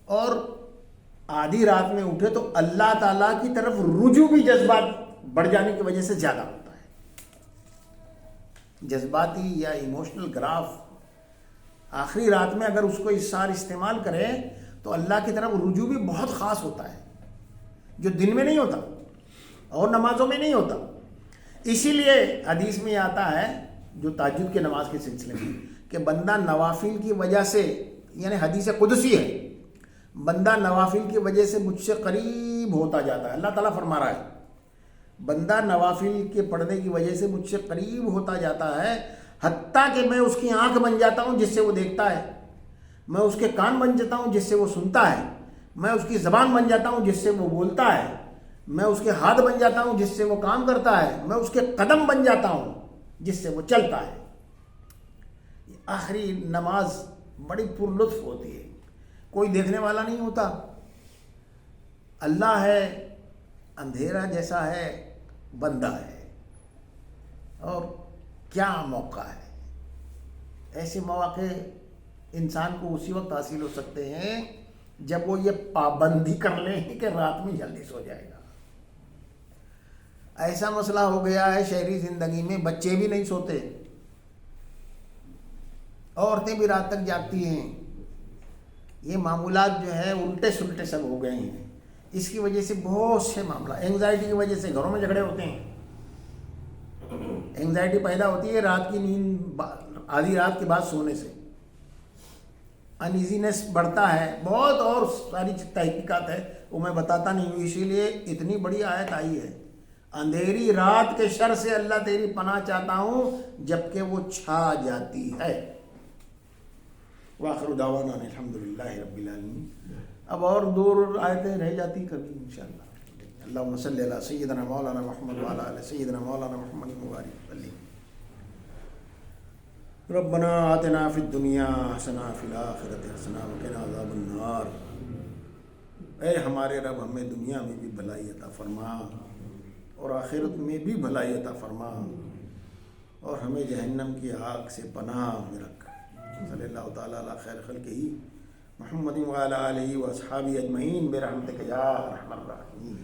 اور آدھی رات میں اٹھے تو اللہ تعالیٰ کی طرف رجوع بھی جذبات بڑھ جانے کی وجہ سے زیادہ ہوتا ہے. جذباتی یا ایموشنل گراف آخری رات میں اگر اس کو اس سار استعمال کرے تو اللہ کی طرف رجوع بھی بہت خاص ہوتا ہے, جو دن میں نہیں ہوتا. اور نمازوں میں نہیں ہوتا. اسی لیے حدیث میں آتا ہے جو تہجد کی نماز کے سلسلے میں کہ بندہ نوافل کی وجہ سے، یعنی حدیث قدسی ہے، بندہ نوافل کی وجہ سے مجھ سے قریب ہوتا جاتا ہے. اللہ تعالیٰ فرما رہا ہے بندہ نوافل کے پڑھنے کی وجہ سے مجھ سے قریب ہوتا جاتا ہے، حتیٰ کہ میں اس کی آنکھ بن جاتا ہوں جس سے وہ دیکھتا ہے، میں اس کے کان بن جاتا ہوں جس سے وہ سنتا ہے، میں اس کی زبان بن جاتا ہوں جس سے وہ بولتا ہے، میں اس کے ہاتھ بن جاتا ہوں جس سے وہ کام کرتا ہے، میں اس کے قدم بن جاتا ہوں جس سے وہ چلتا ہے. آخری نماز بڑی پر لطف ہوتی ہے، کوئی دیکھنے والا نہیں ہوتا، اللہ ہے، اندھیرا جیسا ہے، بندہ ہے. اور کیا موقع ہے! ایسے مواقع انسان کو اسی وقت حاصل ہو سکتے ہیں جب وہ یہ پابندی کر لیں کہ رات میں جلدی سو جائے گا. ایسا مسئلہ ہو گیا ہے شہری زندگی میں، بچے بھی نہیں سوتے، عورتیں بھی رات تک جاگتی ہیں. یہ معمولات جو ہے الٹے سلٹے سب ہو گئے ہیں. اس کی وجہ سے بہت سے معاملہ، اینگزائٹی کی وجہ سے گھروں میں جھگڑے ہوتے ہیں. اینگزائٹی پیدا ہوتی ہے رات کی نیند، آدھی رات کے بعد سونے سے، انیزینس بڑھتا ہے، بہت اور ساری تحقیقات ہے وہ میں بتاتا نہیں ہوں. اسی لیے اتنی بڑی آیت آئی ہے، اندھیری رات کے شر سے اللہ تیری پناہ چاہتا ہوں جبکہ وہ چھا جاتی ہے. وآخر دعوانا الحمدللہ رب العالمین. اب اور دور آیتیں رہ جاتی کبھی انشاءاللہ. اللہم صلی علی سیدنا مولانا محمد وعلی آل سیدنا مولانا محمد مبارک وسلم. ربنا آتنا فی الدنیا حسنہ فی الآخرۃ حسنہ وقنا عذاب النار. اے ہمارے رب ہمیں دنیا میں بھی بھلائی عطا فرما اور آخرت میں بھی بھلائی عطا فرما اور ہمیں جہنم کی آگ سے پناہ میں رکھ. صلی اللہ تعالیٰ علی خیر خلقہ محمد وعلی آلہ واصحابہ اجمعین برحمتک یا ارحم الراحمین.